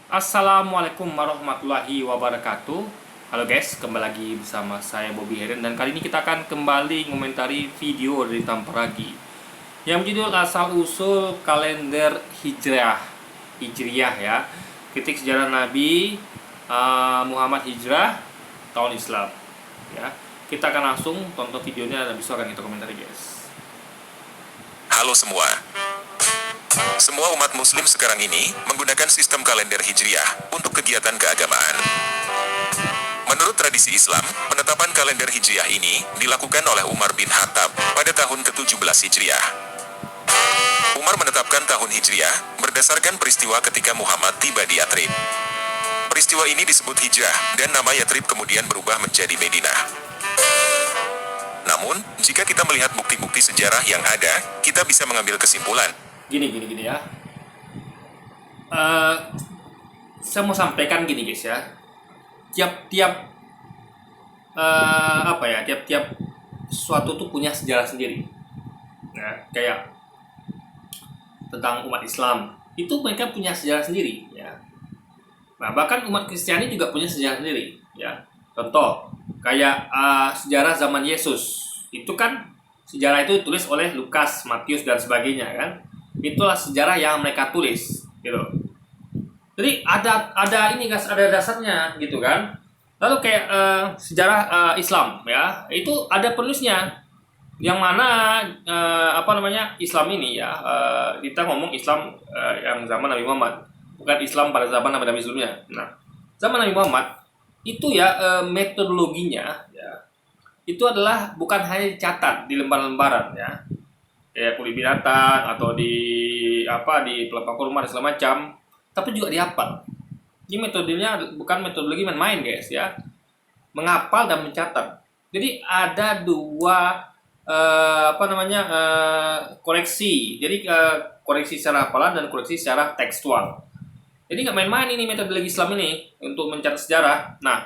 Assalamualaikum warahmatullahi wabarakatuh. Halo guys, kembali lagi bersama saya Bobby Heren. Dan kali ini kita akan kembali mengomentari video dari Tamparagi yang berjudul Asal Usul Kalender Hijriah ya. Titik sejarah Nabi Muhammad Hijrah tahun Islam ya. Kita akan langsung tonton videonya dan besok akan kita komentari guys. Halo semua. Semua umat muslim sekarang ini menggunakan sistem kalender Hijriah untuk kegiatan keagamaan. Menurut tradisi Islam, penetapan kalender Hijriah ini dilakukan oleh Umar bin Khattab pada tahun ke-17 Hijriah. Umar menetapkan tahun Hijriah berdasarkan peristiwa ketika Muhammad tiba di Yatrib. Peristiwa ini disebut Hijrah dan nama Yatrib kemudian berubah menjadi Madinah. Namun, jika kita melihat bukti-bukti sejarah yang ada, kita bisa mengambil kesimpulan. Gini ya. Saya mau sampaikan gini guys ya. Tiap-tiap tiap-tiap sesuatu tuh punya sejarah sendiri. Nah, kayak tentang umat Islam itu mereka punya sejarah sendiri ya. Nah, bahkan umat Kristiani juga punya sejarah sendiri ya. Contoh kayak sejarah zaman Yesus. Itu kan sejarah itu ditulis oleh Lukas, Matius dan sebagainya kan. Itulah sejarah yang mereka tulis gitu. Jadi ada ini guys, ada dasarnya gitu kan. Lalu kayak sejarah Islam ya, itu ada penulisnya. Yang mana Islam ini ya, kita ngomong Islam yang zaman Nabi Muhammad, bukan Islam pada zaman Nabi sebelumnya. Nah, zaman Nabi Muhammad itu ya metodologinya ya, itu adalah bukan hanya dicatat di lembar-lembaran ya, kayak kulit binatang atau di pelepah kurma dan segala macam, tapi juga dihafal. Ini metodenya bukan metodologi main-main guys ya, menghafal dan mencatat. Jadi ada dua koreksi. Jadi koreksi secara hafalan dan koreksi secara tekstual. Jadi nggak main-main ini metodologi Islam ini untuk mencatat sejarah. Nah,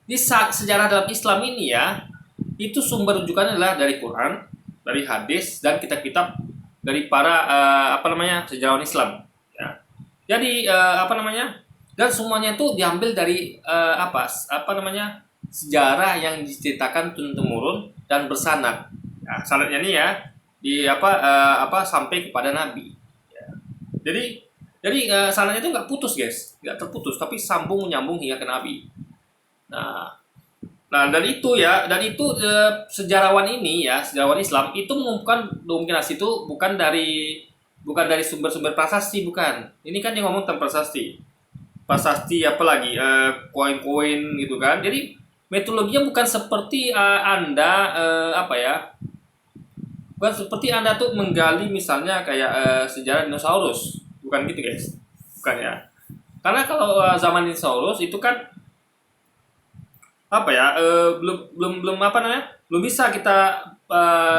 di sejarah dalam Islam ini ya, itu sumber rujukannya adalah dari Quran, dari hadis dan kitab-kitab dari para sejarawan Islam ya. Jadi dan semuanya itu diambil dari sejarah yang diceritakan turun-temurun dan bersanad ya, sanadnya ini ya sampai kepada Nabi ya. Jadi sanadnya itu nggak putus guys, nggak terputus, tapi sambung menyambung hingga ke Nabi. Nah, dan itu sejarawan ini ya, sejarawan Islam itu mengumumkan dominasi itu bukan dari sumber-sumber prasasti, bukan. Ini kan yang ngomong tentang prasasti. Prasasti apalagi koin-koin gitu kan. Jadi metodologinya bukan seperti bukan seperti Anda tuh menggali misalnya kayak sejarah dinosaurus. Bukan gitu, guys. Bukan ya. Karena kalau zaman dinosaurus itu kan belum bisa kita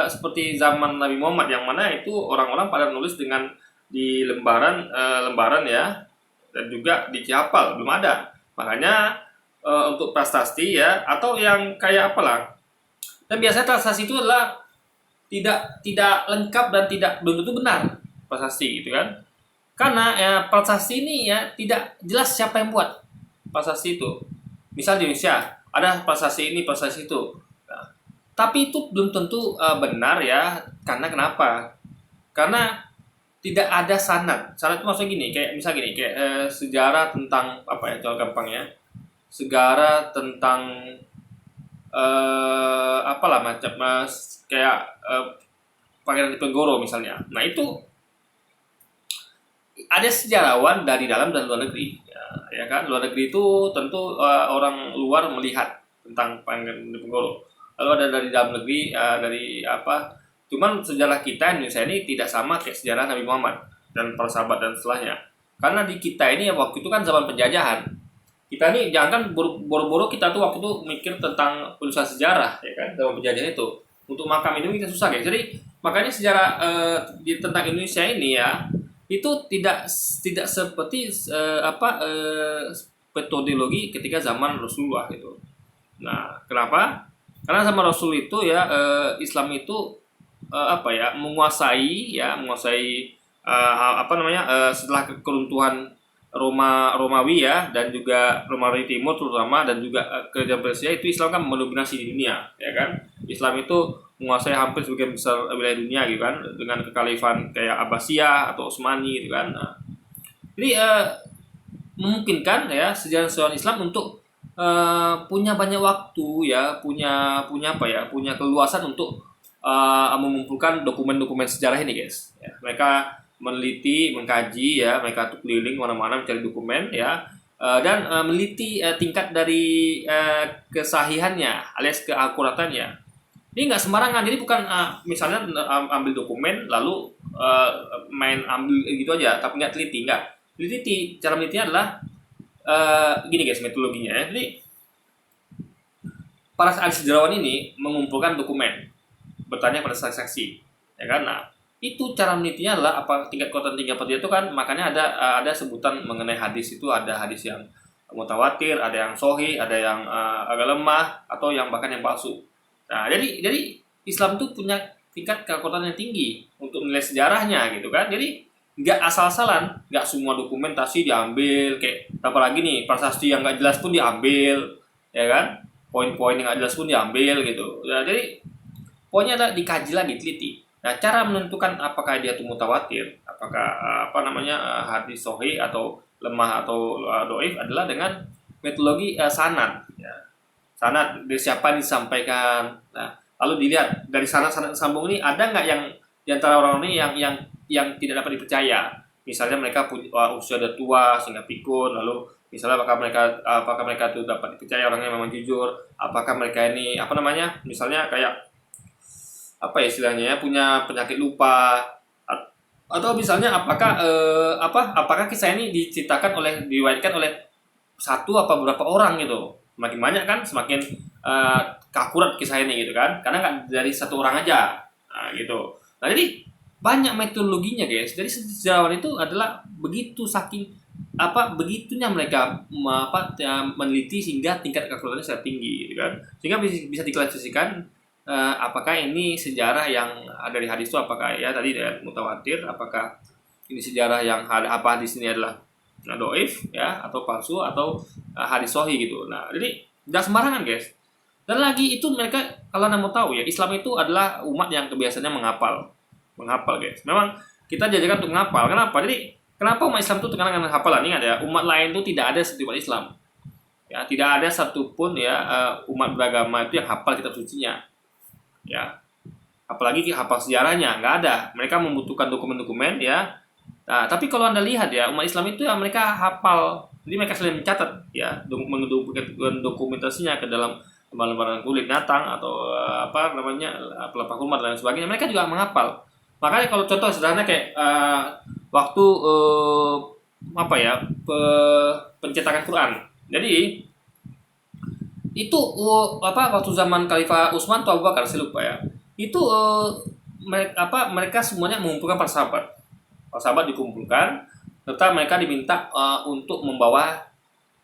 seperti zaman Nabi Muhammad yang mana itu orang-orang pada nulis dengan di lembaran ya, dan juga dihafal, belum ada. Makanya untuk prasasti ya, atau yang kayak apalah, dan biasanya prasasti itu adalah tidak lengkap dan belum tentu benar prasasti gitu kan. Karena prasasti ini ya tidak jelas siapa yang buat prasasti itu. Misal di Indonesia ada prasasti ini, prasasti itu. Nah, tapi itu belum tentu benar ya. Karena kenapa? Karena tidak ada sanad. Sanad itu maksudnya gini, kayak misal gini, kayak sejarah tentang contoh gampangnya. Sejarah tentang kayak Pangeran Diponegoro misalnya. Nah, itu ada sejarawan dari dalam dan luar negeri. Ya kan, luar negeri itu tentu orang luar melihat tentang Pangeran Diponegoro. Lalu ada dari dalam negeri cuman sejarah kita Indonesia ini tidak sama kayak sejarah Nabi Muhammad dan para sahabat dan setelahnya. Karena di kita ini waktu itu kan zaman penjajahan. Kita ini jangan boro-boro kita tuh waktu itu mikir tentang penulisan sejarah ya kan, zaman penjajahan itu. Untuk makam ini kita susah guys. Jadi makanya sejarah tentang Indonesia ini ya, itu tidak seperti metodologi ketika zaman Rasulullah gitu. Nah, kenapa? Karena zaman Rasul itu ya Islam itu menguasai setelah keruntuhan Romawi ya, dan juga Romawi Timur terutama, dan juga kerajaan Persia, itu Islam kan mendominasi di dunia, ya kan. Islam itu menguasai hampir sebagian besar wilayah dunia gitu kan, dengan kekhalifan kayak Abbasiyah atau Utsmani gitu kan. Nah, jadi memungkinkan ya sejarawan Islam untuk punya banyak waktu ya, punya apa ya, punya keluasan untuk mengumpulkan dokumen-dokumen sejarah ini guys. Ya, mereka meneliti, mengkaji ya, mereka tuh keliling mana-mana mencari dokumen ya, dan meneliti tingkat dari kesahihannya alias keakuratannya. Ini nggak sembarangan, jadi bukan misalnya ambil dokumen lalu main ambil gitu aja, tapi nggak teliti, nggak. Teliti, cara menelitinya adalah gini guys metodologinya ya. Jadi para ahli sejarawan ini mengumpulkan dokumen, bertanya pada saksi-saksi, ya kan. Nah, itu cara menelitinya adalah apa tingkat kekuatan tinggi apa tidak, itu kan makanya ada sebutan mengenai hadis. Itu ada hadis yang mutawatir, ada yang sahih, ada yang agak lemah, atau yang bahkan yang palsu. Nah, jadi Islam itu punya tingkat kekuatan yang tinggi untuk menilai sejarahnya gitu kan. Jadi nggak asal-asalan, nggak semua dokumentasi diambil, kayak apalagi nih prasasti yang nggak jelas pun diambil, ya kan. Poin-poin yang nggak jelas pun diambil gitu. Nah, jadi pokoknya ada dikaji lagi, teliti. Nah, cara menentukan apakah dia itu mutawatir, apakah hadis sahih atau lemah atau doif adalah dengan metodologi sanad. Ya. Sanad dari siapa disampaikan. Nah, lalu dilihat dari sanad sambung ini ada nggak yang di antara orang ini yang tidak dapat dipercaya. Misalnya mereka usia sudah tua sehingga pikun, lalu misalnya apakah mereka itu dapat dipercaya, orangnya memang jujur, apakah mereka ini misalnya kayak apa ya istilahnya ya, punya penyakit lupa, atau misalnya apakah kisah ini diriwayatkan oleh satu apa beberapa orang gitu. Semakin banyak kan semakin akurat kisah ini gitu kan, karena nggak dari satu orang aja. Nah, gitu. Nah, jadi banyak metodologinya guys. Jadi sejarawan itu adalah begitunya mereka meneliti sehingga tingkat keakuratannya sangat tinggi gitu kan, sehingga bisa diklasifikasikan apakah ini sejarah yang dari hadis itu, apakah ya tadi dari mutawatir, apakah ini sejarah yang apa di sini adalah doif ya, atau palsu, atau hadis sahih gitu. Nah, jadi nggak sembarangan guys. Dan lagi itu mereka, kalau anda mau tahu ya, Islam itu adalah umat yang kebiasaannya menghafal guys. Memang kita diajarkan untuk menghafal. Kenapa? Jadi kenapa umat Islam itu terkenal dengan hafalan? Ingat ya, umat lain itu tidak ada seperti umat Islam. Ya, tidak ada satupun ya umat beragama itu yang hafal kitab sucinya. Ya, apalagi hafal sejarahnya, nggak ada. Mereka membutuhkan dokumen-dokumen ya. Nah, tapi kalau anda lihat ya, umat Islam itu ya mereka hafal. Jadi mereka selalu mencatat ya, dokumentasinya ke dalam lembaran kulit natang atau pelepah kurma dan lain sebagainya. Mereka juga menghafal. Makanya kalau contoh sederhana kayak waktu pencetakan Quran. Jadi itu waktu zaman Khalifah Utsman atau Abu Bakar, saya lupa ya. Itu mereka semuanya mengumpulkan para sahabat. Para sahabat dikumpulkan, serta mereka diminta untuk membawa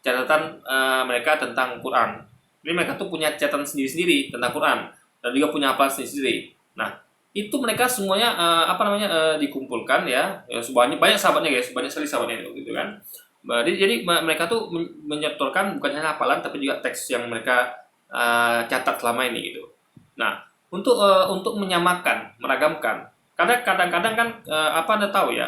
catatan mereka tentang Quran. Jadi mereka tuh punya catatan sendiri-sendiri tentang Quran dan juga punya hafalan sendiri-sendiri. Nah, itu mereka semuanya dikumpulkan ya, banyak sahabatnya guys, banyak sekali sahabatnya gitu kan. Jadi mereka tuh menyetorkan bukan hanya hafalan tapi juga teks yang mereka catat selama ini gitu. Nah, untuk menyamakan, meragamkan. Kadang-kadang kan Anda tahu ya,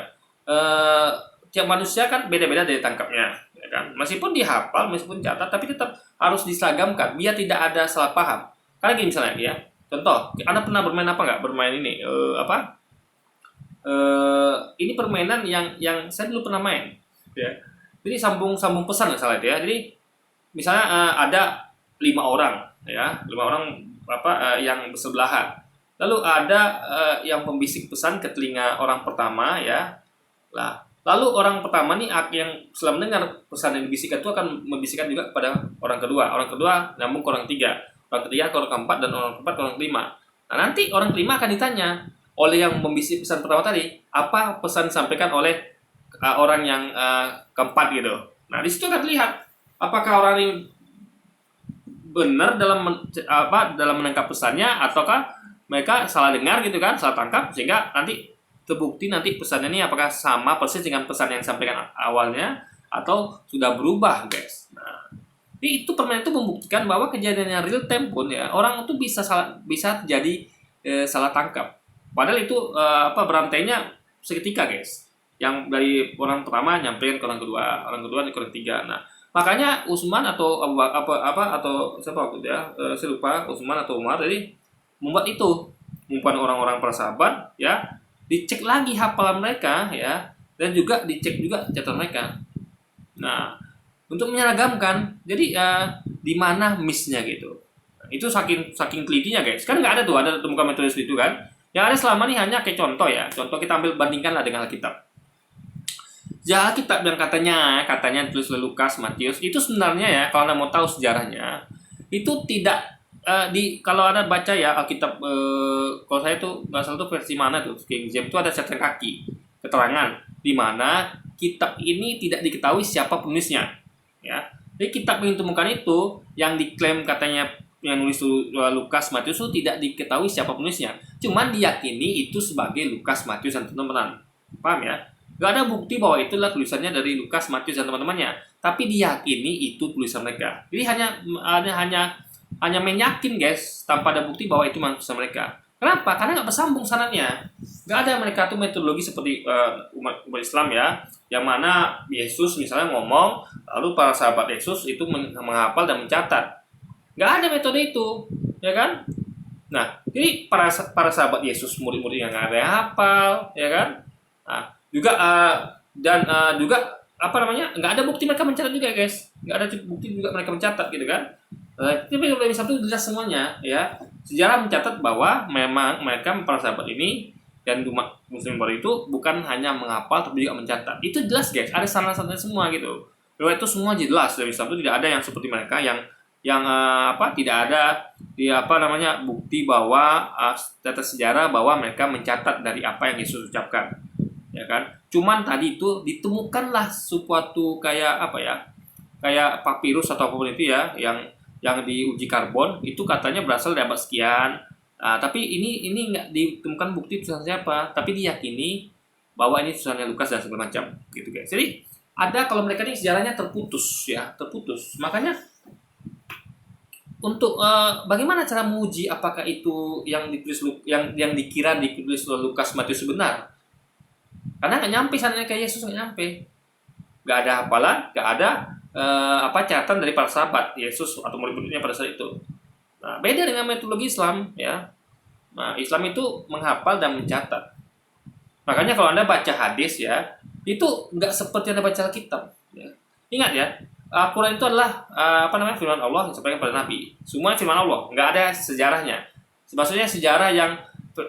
tiap manusia kan beda-beda dari tangkapnya, ya kan. Meskipun dihafal, meskipun catat, tapi tetap harus diseragamkan biar tidak ada salah paham. Karena gini misalnya ya, contoh, Anda pernah bermain apa nggak? Bermain ini ini permainan yang saya dulu pernah main, ya. Jadi sambung pesan nggak salah itu ya. Jadi misalnya ada 5 orang ya, 5 orang yang bersebelahan. Lalu ada yang pembisik pesan ke telinga orang pertama ya. Lah, lalu orang pertama nih yang setelah mendengar pesan yang dibisikkan itu akan membisikkan juga kepada orang kedua. Orang kedua nyambung ke orang ketiga. Orang ketiga ke orang keempat, dan orang keempat ke orang kelima. Nah, nanti orang kelima akan ditanya oleh yang membisik pesan pertama tadi, apa pesan disampaikan oleh orang yang keempat gitu. Nah, di situ akan lihat apakah orang ini benar dalam menangkap pesannya, ataukah mereka salah dengar gitu kan, salah tangkap, sehingga nanti terbukti nanti pesannya ini apakah sama persis dengan pesan yang disampaikan awalnya atau sudah berubah, guys. Nah, itu permainan itu membuktikan bahwa kejadian yang real time pun ya orang itu bisa jadi salah tangkap. Padahal itu berantainya seketika, guys. Yang dari orang pertama nyamperin ke orang kedua ke orang ketiga. Nah, makanya Utsman atau atau siapa waktu ya, saya lupa, Utsman atau Umar, jadi membuat itu, membuat orang-orang para sahabat ya dicek lagi hafalan mereka ya, dan juga dicek juga catatan mereka. Nah, untuk menyeragamkan, jadi di mana miss-nya gitu. Nah, itu saking telitinya, guys. Kan nggak ada tuh, ada temukan metode itu kan. Yang ada selama ini hanya kayak contoh ya. Contoh kita ambil bandingkan lah dengan Alkitab. Ya, Alkitab yang katanya tulis oleh Lukas, Matius, itu sebenarnya ya kalau Anda mau tahu sejarahnya, itu tidak kalau Anda baca ya Alkitab, kalau saya tuh nggak salah tuh versi mana tuh, King James itu ada catatan kaki, keterangan di mana kitab ini tidak diketahui siapa penulisnya. Ya, jadi kitab yang ditemukan itu yang diklaim katanya yang nulis Lukas, Matius itu tidak diketahui siapa penulisnya. Cuman diyakini itu sebagai Lukas, Matius dan teman-teman. Paham ya? Gak ada bukti bahwa itulah tulisannya dari Lukas, Matius dan teman-temannya. Tapi diyakini itu tulisan mereka. Jadi hanya menyakin, guys, tanpa ada bukti bahwa itu tulisan mereka. Kenapa? Karena nggak bersambung sanadnya. Nggak ada mereka tuh metodologi seperti umat Islam ya, yang mana Yesus misalnya ngomong, lalu para sahabat Yesus itu menghafal dan mencatat. Nggak ada metode itu, ya kan? Nah, jadi para sahabat Yesus, murid-murid yang nggak ada yang hafal, ya kan? Nah, juga juga nggak ada bukti mereka mencatat juga, guys. Nggak ada bukti juga mereka mencatat gitu kan? Tapi kalau Islam itu jelas semuanya, ya. Sejarah mencatat bahwa memang mereka para sahabat ini dan umat muslim baru itu bukan hanya menghafal tapi juga mencatat. Itu jelas, guys. Ada sanad-sanadnya semua gitu. Riwayat itu semua jelas dari Islam, itu tidak ada yang seperti mereka yang tidak ada bukti bahwa data sejarah bahwa mereka mencatat dari apa yang Yesus ucapkan, ya kan? Cuman tadi itu ditemukanlah suatu kayak papirus atau apapun itu ya, yang diuji karbon itu katanya berasal dari abad sekian. Tapi ini nggak ditemukan bukti tulisan siapa, tapi diyakini bahwa ini tulisannya Lukas dan segala macam gitu, guys. Jadi ada, kalau mereka ini sejarahnya terputus. Makanya untuk bagaimana cara menguji apakah itu yang ditulis yang dikira ditulis oleh Lukas, Matius benar? Karena nggak nyampe sanadnya kayak Yesus, nggak nyampe, nggak ada hafalan, nggak ada catatan dari para sahabat Yesus atau murid-muridnya pada saat itu. Nah, beda dengan metodologi Islam ya. Nah, Islam itu menghafal dan mencatat. Makanya kalau Anda baca hadis ya, itu nggak seperti Anda baca Alkitab. Ya. Ingat ya, Al-Quran itu adalah firman Allah yang disampaikan pada Nabi. Semua firman Allah, nggak ada sejarahnya. Maksudnya sejarah yang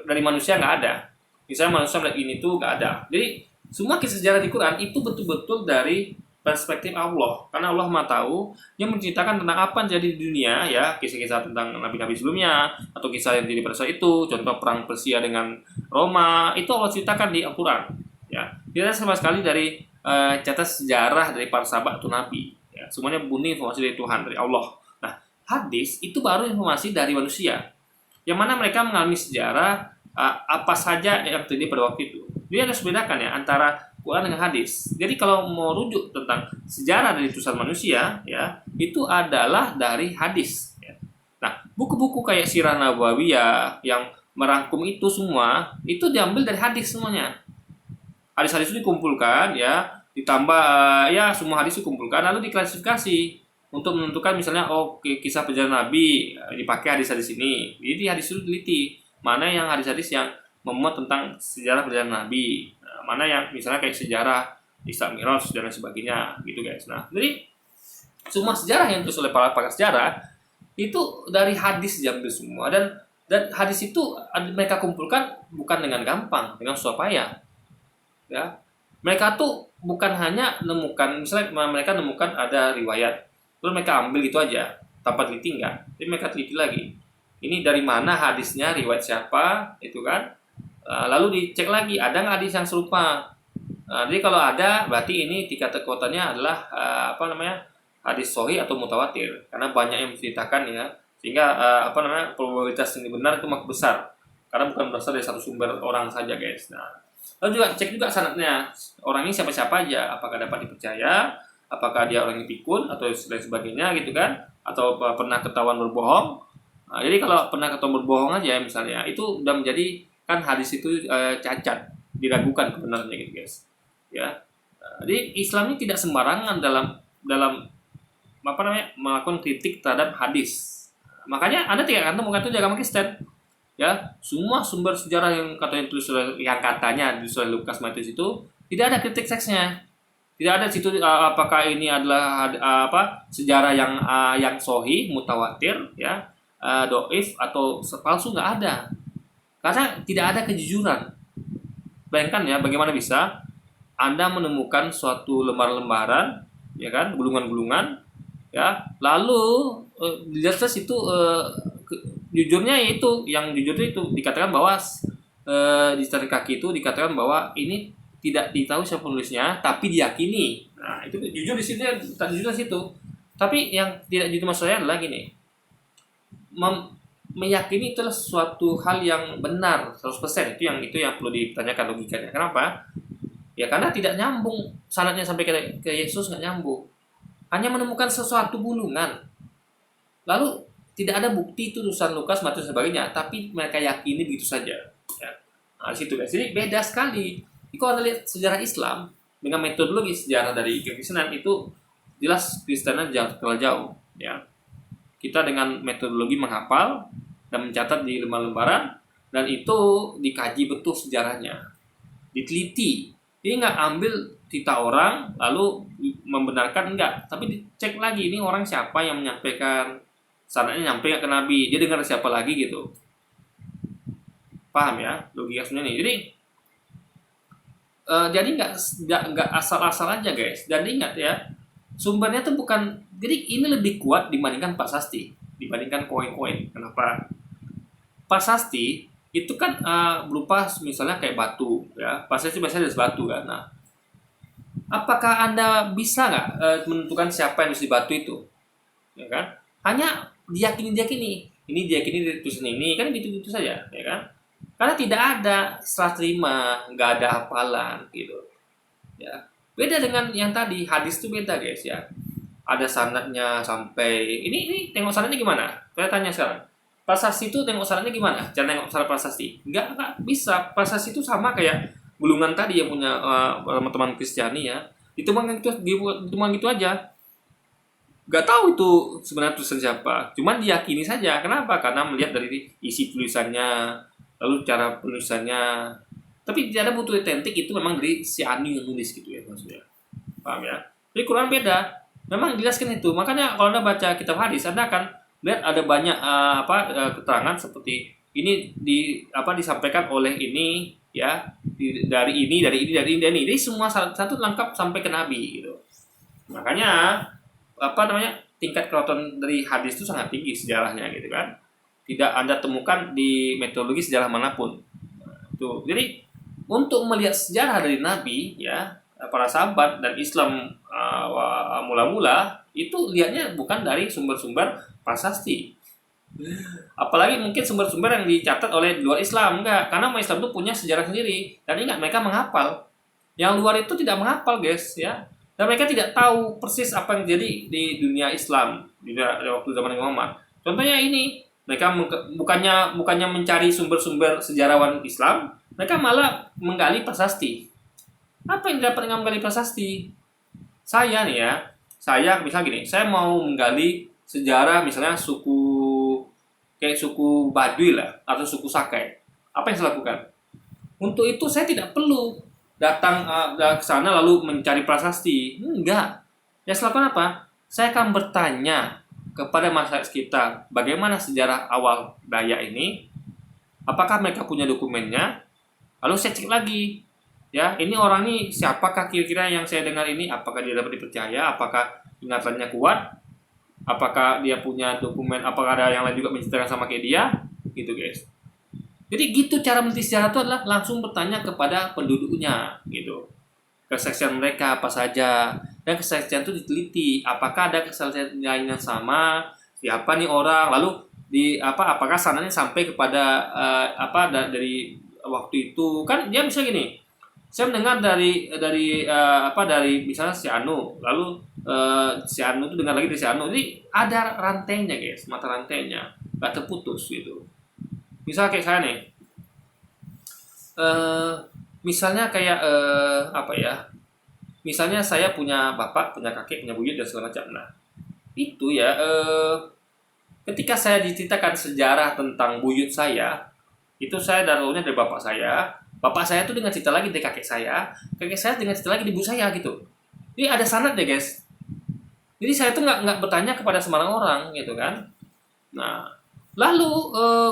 dari manusia nggak ada. Misalnya manusia melihat ini tuh nggak ada. Jadi semua kisah sejarah di Quran itu betul-betul dari perspektif Allah. Karena Allah Maha tahu, yang menceritakan tentang apa yang terjadi di dunia ya, kisah-kisah tentang nabi-nabi sebelumnya atau kisah yang terjadi pada saat itu, contoh perang Persia dengan Roma, itu Allah ceritakan di Al-Quran. Ya, tidak sama sekali dari catatan sejarah dari para sahabat atau nabi. Ya, semuanya murni informasi dari Tuhan, dari Allah. Nah, hadis itu baru informasi dari manusia, yang mana mereka mengalami sejarah apa saja yang terjadi pada waktu itu. Dia harus bedakan ya antara Quran dengan hadis. Jadi kalau mau rujuk tentang sejarah dari tulisan manusia, ya itu adalah dari hadis. Ya. Nah, buku-buku kayak Sirah Nabawiyah yang merangkum itu semua, itu diambil dari hadis semuanya. Hadis-hadis itu dikumpulkan, ya ditambah semua hadis dikumpulkan, lalu diklasifikasi untuk menentukan misalnya kisah perjalanan Nabi dipakai hadis-hadis ini. Jadi hadis itu teliti mana yang hadis-hadis yang memuat tentang sejarah perjalanan Nabi. Mana yang misalnya kayak sejarah Isra Mi'raj dan lain sebagainya gitu, guys. Nah, jadi semua sejarah yang ditulis oleh para pakar sejarah itu dari hadis diambil semua, dan hadis itu mereka kumpulkan bukan dengan gampang, dengan susah payah. Ya. Mereka tuh bukan hanya nemukan, misalnya mereka nemukan ada riwayat, terus mereka ambil gitu aja tanpa teliti, enggak. Jadi mereka teliti lagi. Ini dari mana hadisnya, riwayat siapa, itu kan. Lalu dicek lagi ada nggak hadis yang serupa. Jadi kalau ada, berarti ini tingkat kekuatannya adalah hadis sahih atau mutawatir, karena banyak yang menceritakan ya, sehingga probabilitas ini benar itu makin besar karena bukan berasal dari satu sumber orang saja, guys. Nah, lalu juga cek juga sanadnya, orang ini siapa-siapa aja, apakah dapat dipercaya, apakah dia orang yang pikun atau lain sebagainya gitu kan, atau pernah ketahuan berbohong. Nah, jadi kalau pernah ketahuan berbohong aja misalnya, itu udah menjadi kan hadis itu cacat, diragukan kebenarannya gitu guys. Ya. Jadi Islam ini tidak sembarangan dalam dalam melakukan kritik terhadap hadis. Makanya Anda tidak akan temukan itu di agama Kristen. Ya, semua sumber sejarah yang katanya tulis oleh Lukas, Matius itu tidak ada kritik seksnya. Tidak ada situ apakah ini adalah sejarah yang sahih, mutawatir, ya, doif atau palsu, nggak ada. Karena tidak ada kejujuran. Bayangkan ya, bagaimana bisa Anda menemukan suatu lembar-lembaran, ya kan, gulungan-gulungan, ya, lalu di atas itu jujurnya itu, yang jujur itu dikatakan bahwa di catatan kaki itu dikatakan bahwa ini tidak ditahu siapa penulisnya, tapi diyakini. Nah, itu jujur di situ, tak jujur di situ. Tapi yang tidak jujur maksudnya adalah gini, meyakini itu adalah suatu hal yang benar 100%, itu yang perlu ditanyakan logikanya. Kenapa? Ya karena tidak nyambung sanadnya sampai ke Yesus, nggak nyambung. Hanya menemukan sesuatu gulungan. Lalu tidak ada bukti itu tulisan Lukas, Matius dan sebagainya, tapi mereka yakini begitu saja. Ya. Nah, di situ guys. Jadi beda sekali. Kalau Anda lihat sejarah Islam dengan metodologi sejarah dari kekristenan, itu jelas Kristenan terlalu jauh. Ya. Kita dengan metodologi menghafal dan mencatat di lembar-lembaran, dan itu dikaji betul sejarahnya, diteliti. Jadi nggak ambil cerita orang lalu membenarkan, enggak, tapi dicek lagi ini orang siapa yang menyampaikan, sanadnya nyampe nggak ke Nabi, dia dengar siapa lagi gitu. Paham ya logika sebenarnya ini. Jadi nggak asal-asal aja guys. Dan ingat ya, sumbernya tuh bukan, jadi ini lebih kuat dibandingkan prasasti, dibandingkan koin-koin. Kenapa? Prasasti itu kan berupa misalnya kayak batu, ya. Prasasti biasanya dari batu kan. Nah, apakah Anda bisa nggak menentukan siapa yang nulis di batu itu? Ya kan? Hanya diyakini, ini diyakini dari tulisan ini, kan gitu saja, ya kan? Karena tidak ada serah terima, nggak ada hafalan gitu. Ya. Beda dengan yang tadi, hadis itu beda guys ya. Ada sanadnya sampai ini tengok sanadnya gimana? Saya tanya sekarang. Prasasti itu tengok sanadnya gimana? Cara tengok sanad prasasti? Nggak bisa. Prasasti itu sama kayak gulungan tadi yang punya teman-teman Kristiani ya. Ditemukan gitu aja. Gak tahu itu sebenarnya tulisan siapa. Cuman diyakini saja. Kenapa? Karena melihat dari isi tulisannya, lalu cara penulisannya. Tapi tidak ada butuh otentik, itu memang dari si Ani yang nulis gitu ya maksudnya. Paham ya? Jadi Quran beda. Memang dijelaskan itu. Makanya kalau Anda baca kitab hadis, Anda akan lihat ada banyak keterangan seperti ini disampaikan oleh ini ya, dari ini. Jadi semua satu lengkap sampai ke Nabi gitu. Makanya tingkat kerototan dari hadis itu sangat tinggi sejarahnya gitu kan. Tidak Anda temukan di metodologi sejarah manapun. Tuh. Jadi untuk melihat sejarah dari Nabi ya, para sahabat dan Islam mula-mula itu lihatnya bukan dari sumber-sumber prasasti. Apalagi mungkin sumber-sumber yang dicatat oleh luar Islam, enggak, karena umat Islam itu punya sejarah sendiri dan ingat mereka menghafal. Yang luar itu tidak menghafal guys ya. Dan mereka tidak tahu persis apa yang terjadi di dunia Islam di waktu zaman Muhammad. Contohnya ini, mereka bukannya mencari sumber-sumber sejarawan Islam, mereka malah menggali prasasti. Apa yang dapat dengan menggali prasasti? Saya nih ya, misalnya gini, saya mau menggali sejarah misalnya suku Baduy lah, atau suku Sakai. Apa yang saya lakukan? Untuk itu saya tidak perlu datang ke sana lalu mencari prasasti. Enggak. Yang saya lakukan apa? Saya akan bertanya kepada masyarakat sekitar, bagaimana sejarah awal Dayak ini? Apakah mereka punya dokumennya? Lalu saya cek lagi. Ya, ini orang ini siapakah kira-kira yang saya dengar ini? Apakah dia dapat dipercaya? Apakah ingatannya kuat? Apakah dia punya dokumen? Apakah ada yang lain juga menceritakan sama kayak dia? Gitu guys. Jadi gitu cara meneliti sejarah itu adalah langsung bertanya kepada penduduknya gitu. Kesaksian mereka apa saja, dan kesaksian itu diteliti. Apakah ada kesaksian yang sama? Siapa nih orang? Lalu apakah sanadnya sampai kepada dari waktu itu? Kan dia bisa gini. Saya mendengar dari misalnya si Anu, lalu si Anu itu dengar lagi dari si Anu. Jadi ada rantainya guys, mata rantainya nggak terputus gitu. Misal kayak saya nih, eh misalnya kayak apa ya? Misalnya saya punya bapak, punya kakek, punya buyut dan segala macam. Nah, itu ya ketika saya diceritakan sejarah tentang buyut saya, itu saya taruhnya dari bapak saya. Bapak saya itu dengan cerita lagi dari kakek saya dengan cerita lagi di ibu saya gitu. Jadi ada sanad deh guys. Jadi saya tuh nggak bertanya kepada sembarang orang gitu kan. Nah, lalu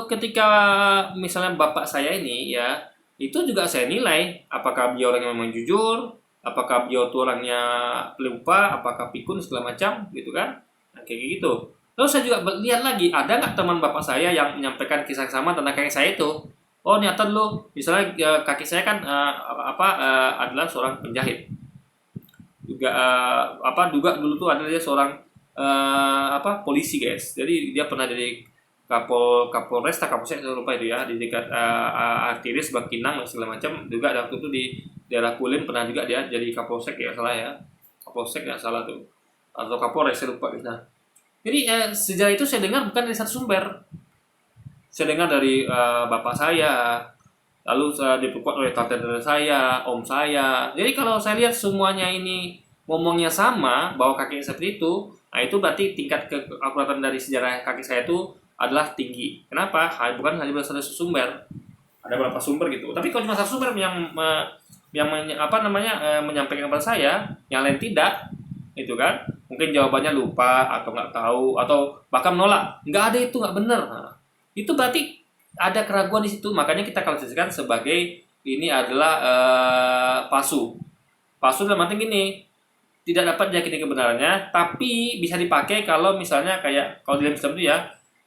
ketika misalnya bapak saya ini ya, itu juga saya nilai apakah dia orang yang memang jujur, apakah dia tuh orangnya pelupa, apakah pikun segala macam gitu kan. Nah, kayak gitu. Terus saya juga lihat lagi ada nggak teman bapak saya yang menyampaikan kisah yang sama tentang kakek saya itu. Oh, ternyata dulu misalnya kakek saya kan adalah seorang penjahit. Juga juga dulu tuh ada dia seorang polisi guys. Jadi dia pernah jadi Kapolresta, Kapolsek saya lupa itu ya, di dekat Artiris, Bangkinang dan segala macam. Juga waktu itu di daerah Kulim pernah juga dia jadi Kapolsek ya salah ya, Kapolsek nggak salah tuh, atau Kapolres saya lupa gitu. Nah, jadi sejarah itu saya dengar bukan dari satu sumber, saya dengar dari bapak saya, lalu saya diperkuat oleh tante saya, om saya. Jadi kalau saya lihat semuanya ini ngomongnya sama bahwa kakek seperti itu, nah itu berarti tingkat keakuratan dari sejarah kakek saya itu adalah tinggi. Kenapa? Bukan hanya satu sumber, ada beberapa sumber gitu. Tapi kalau cuma satu sumber menyampaikan kepada saya, yang lain tidak, itu kan? Mungkin jawabannya lupa atau nggak tahu atau bahkan menolak, nggak ada itu nggak benar. Nah, itu berarti ada keraguan di situ. Makanya kita klasifikasikan sebagai ini adalah palsu. Palsu dalam arti gini, tidak dapat diyakini kebenarannya, tapi bisa dipakai kalau misalnya kayak kalau di dalam Islam itu ya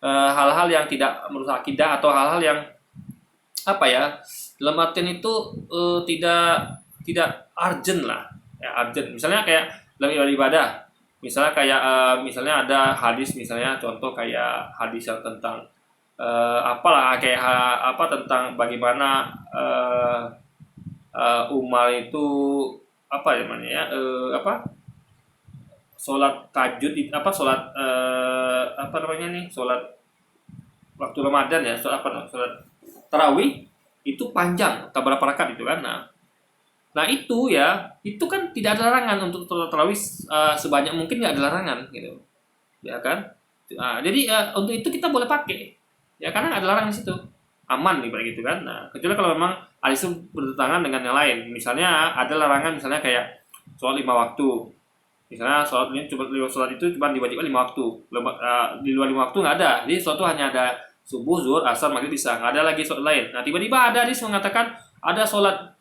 hal-hal yang tidak merusak akidah atau hal-hal yang apa ya dalam artian itu tidak urgent lah ya, urgent. Misalnya kayak dalam ibadah, misalnya kayak misalnya ada hadis, misalnya contoh kayak hadis yang tentang apalah kayak tentang bagaimana Umar itu apa namanya ya sholat tahajud sholat apa namanya nih, sholat waktu Ramadan ya, sholat tarawih itu panjang, tak berapa rakaat itu kan. Nah itu ya, itu kan tidak ada larangan untuk sholat tarawih sebanyak mungkin, nggak ada larangan gitu ya kan. Jadi untuk itu kita boleh pakai ya, karena ada larangan di situ, aman nih gitu kan. Nah, kecuali kalau memang hadis itu bertentangan dengan yang lain, misalnya ada larangan misalnya kayak sholat 5 waktu. Misalnya sholat itu cuma diwajibkan 5 waktu. Di luar 5 waktu nggak ada. Jadi sholat itu hanya ada subuh, zuhur, asar, maghrib, isya. Nggak ada lagi sholat lain. Nah, tiba-tiba ada hadis mengatakan ada sholat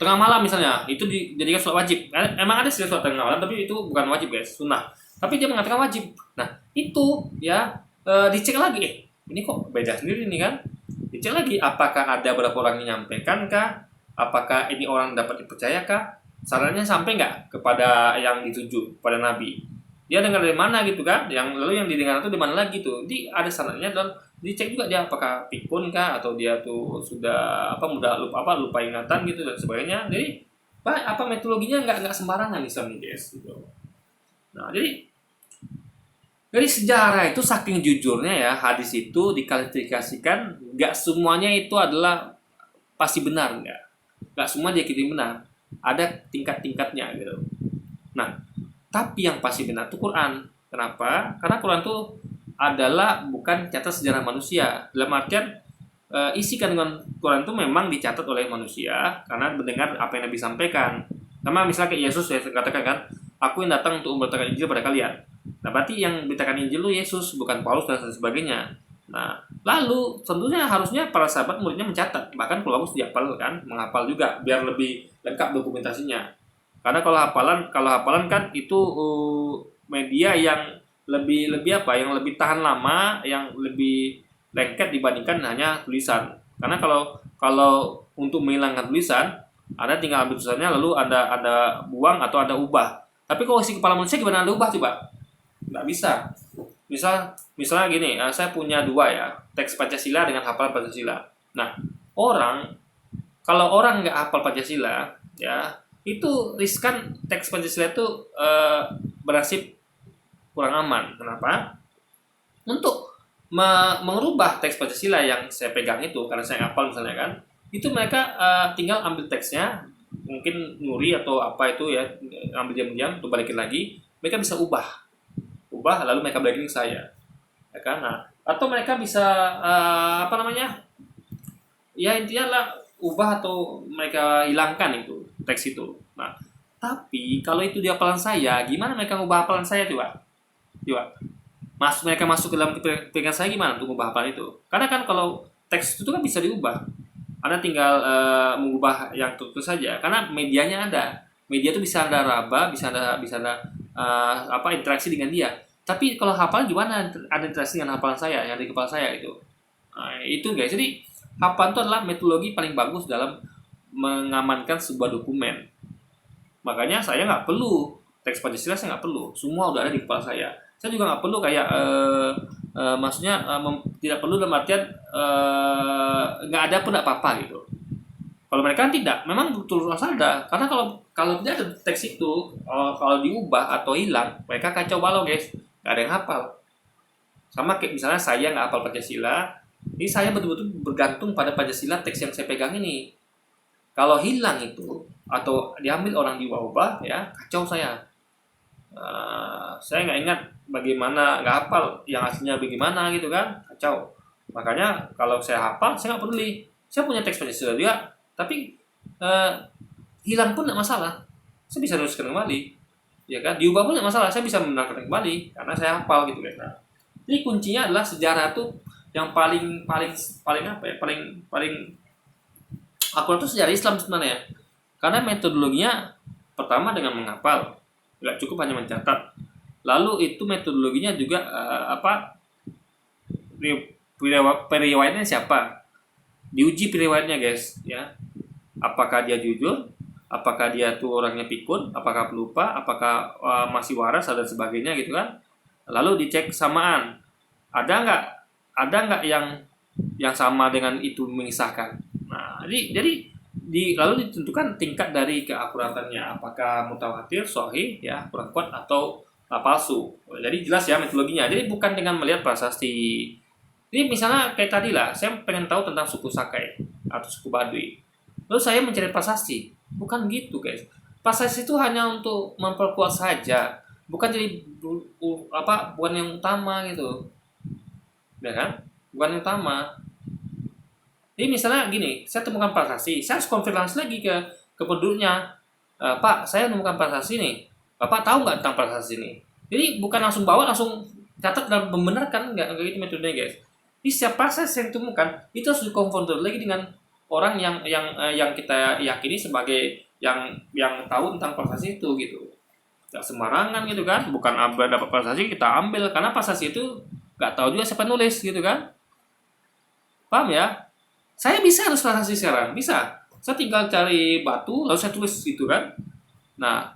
tengah malam misalnya, itu dijadikan sholat wajib. Emang ada sih sholat tengah malam, tapi itu bukan wajib guys, sunnah. Tapi dia mengatakan wajib. Nah, itu ya dicek lagi. Ini kok beda sendiri nih kan? Dicek lagi apakah ada berapa orang yang menyampaikan kah? Apakah ini orang dapat dipercaya kah? Sarannya sampai nggak kepada yang dituju, pada Nabi? Dia dengar dari mana gitu kan? Lalu yang didengar itu di mana lagi tuh? Jadi ada sarannya, dan dicek juga dia apakah pikun kah, atau dia tuh sudah mudah lupa ingatan gitu dan sebagainya. Jadi metodologinya nggak sembarangan Islam nih guys gitu. Nah, jadi dari sejarah itu saking jujurnya ya, hadis itu diklasifikasikan nggak semuanya itu adalah pasti benar, nggak semua diyakini benar, ada tingkat-tingkatnya gitu. Nah, tapi yang pasti benar itu Quran. Kenapa? Karena Quran itu adalah bukan catat sejarah manusia. Dalam artian isi kandungan Quran itu memang dicatat oleh manusia karena mendengar apa yang Nabi sampaikan. Sama misalnya kayak Yesus ya katakan kan, aku yang datang untuk memberitakan Injil pada kalian. Nah, berarti yang memberitakan Injil itu Yesus, bukan Paulus dan sebagainya. Nah, lalu tentunya harusnya para sahabat muridnya mencatat, bahkan kalau bagus dihafal kan, menghafal juga biar lebih lengkap dokumentasinya. Karena kalau hafalan kan itu media yang lebih yang lebih tahan lama, yang lebih lengket dibandingkan hanya tulisan. Karena kalau untuk menghilangkan tulisan, Anda tinggal ambil tulisannya lalu Anda buang atau Anda ubah. Tapi kalau isi kepala manusia gimana Anda ubah coba? Nggak bisa. Misalnya gini, saya punya 2 ya, teks Pancasila dengan hafalan Pancasila. Nah, kalau orang nggak hafal Pancasila, ya itu riskan teks Pancasila itu bernasib kurang aman. Kenapa? Untuk mengubah teks Pancasila yang saya pegang itu, karena saya hafal misalnya kan, itu mereka tinggal ambil teksnya, mungkin nyuri atau apa itu ya, ambil diam-diam untuk balikin lagi, mereka bisa ubah lalu mereka balikin ke saya, ya kan? Nah, atau mereka bisa apa namanya, ya intinya lah ubah atau mereka hilangkan itu teks itu. Nah, tapi kalau itu di hafalan saya, gimana mereka ngubah hafalan saya coba mereka masuk ke dalam pikiran saya, gimana untuk mengubah hafalan itu? Karena kan kalau teks itu kan bisa diubah, Anda tinggal mengubah yang tertulis saja, karena medianya ada. Media itu bisa Anda raba, bisa Anda interaksi dengan dia. Tapi kalau hafalan gimana ada interaksi dengan hafalan saya yang di kepala saya itu? Nah, itu guys. Jadi hafalan itu adalah metodologi paling bagus dalam mengamankan sebuah dokumen. Makanya saya nggak perlu teks Pancasila, saya nggak perlu. Semua udah ada di kepala saya. Saya juga nggak perlu kayak maksudnya tidak perlu dalam artian nggak ada pun nggak apa-apa gitu. Kalau mereka kan tidak, memang betul harus ada. Karena kalau tidak ada teks itu, kalau diubah atau hilang, mereka kacau balau guys. Nggak ada yang hafal. Sama kayak misalnya saya nggak hafal Pancasila, ini saya betul-betul bergantung pada Pancasila teks yang saya pegang ini. Kalau hilang itu atau diambil orang diubah, ya kacau saya. Saya nggak ingat bagaimana, nggak hafal yang aslinya bagaimana gitu kan, kacau. Makanya kalau saya hafal, saya nggak peduli. Saya punya teks Pancasila juga, tapi hilang pun nggak masalah. Saya bisa nuliskan kembali, ya kan. Diubah pun nggak masalah, saya bisa membenarkan kembali karena saya hafal gitu kan. Nah, jadi kuncinya adalah sejarah itu yang paling apa ya, paling akurat itu sejarah Islam sebenarnya. Karena metodologinya pertama dengan menghafal, nggak cukup hanya mencatat. Lalu itu metodologinya juga periwayatnya siapa? Diuji periwayatnya guys, ya. Apakah dia jujur? Apakah dia tuh orangnya pikun? Apakah pelupa? Apakah masih waras dan sebagainya gitu kan? Lalu dicek kesamaan. Ada nggak yang sama dengan itu mengisahkan? Nah, jadi lalu ditentukan tingkat dari keakuratannya, apakah mutawatir, sahih, ya kurang kuat atau palsu. Jadi jelas ya metodologinya. Jadi bukan dengan melihat prasasti. Ini misalnya kayak tadi lah, saya pengen tahu tentang suku Sakai atau suku Baduy. Lalu saya mencari prasasti. Bukan gitu guys. Prasasti itu hanya untuk memperkuat saja, bukan jadi bukan yang utama gitu. Ya kan? Bukan yang utama. Jadi misalnya gini, saya temukan prasasti, saya harus konfirmasi lagi ke penduduknya. Pak, saya menemukan prasasti nih. Bapak tahu nggak tentang prasasti ini? Jadi bukan langsung bawa, langsung catat dan membenarkan, nggak gitu metodenya guys. Jadi setiap prasasti yang ditemukan itu harus dikonfrontir lagi dengan orang yang kita yakini sebagai yang tahu tentang prasasti itu gitu. Nggak sembarangan gitu kan? Bukan dapat prasasti kita ambil, karena prasasti itu nggak tahu juga siapa nulis gitu kan? Paham ya? Saya bisa nulis prasasti sekarang, bisa. Saya tinggal cari batu, lalu saya tulis gitu kan. Nah,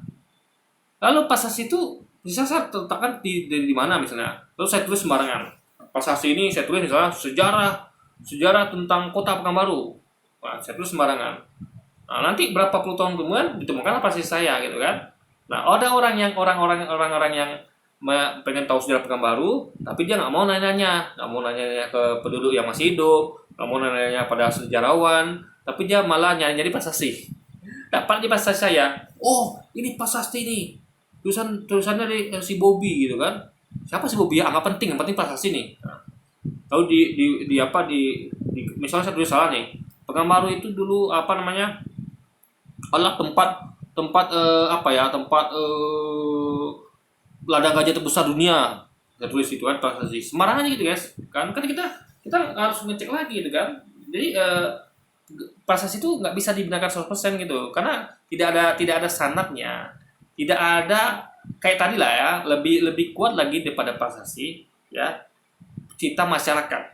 lalu prasasti itu bisa saya letakkan di mana misalnya. Lalu saya tulis sembarangan. Prasasti ini saya tulis misalnya sejarah tentang kota Pekanbaru. Nah, saya tulis sembarangan. Nah, nanti berapa puluh tahun kemudian ditemukanlah prasasti saya gitu kan. Nah, ada orang yang pengen tahu sejarah Pekanbaru, tapi dia nggak mau nanya ke penduduk yang masih hidup, nggak mau nanya pada sejarawan, tapi dia malah nyari prasasti. Dapat di prasasti saya, oh ini prasasti ini, tulisannya dari si Bobby gitu kan. Siapa si Bobby ya? Nggak penting, yang penting prasasti nih. Nah, lalu misalnya saya tulis salah nih, Pekanbaru itu dulu adalah tempat ladang gajah terbesar dunia. Saya tulis itu kan prasasti. Sembarangan gitu guys. Kan kita harus ngecek lagi gitu kan. Jadi prasasti itu nggak bisa dibenarkan 100% gitu. Karena tidak ada sanadnya. Tidak ada kayak tadi lah ya, lebih kuat lagi daripada prasasti ya. Cita masyarakat.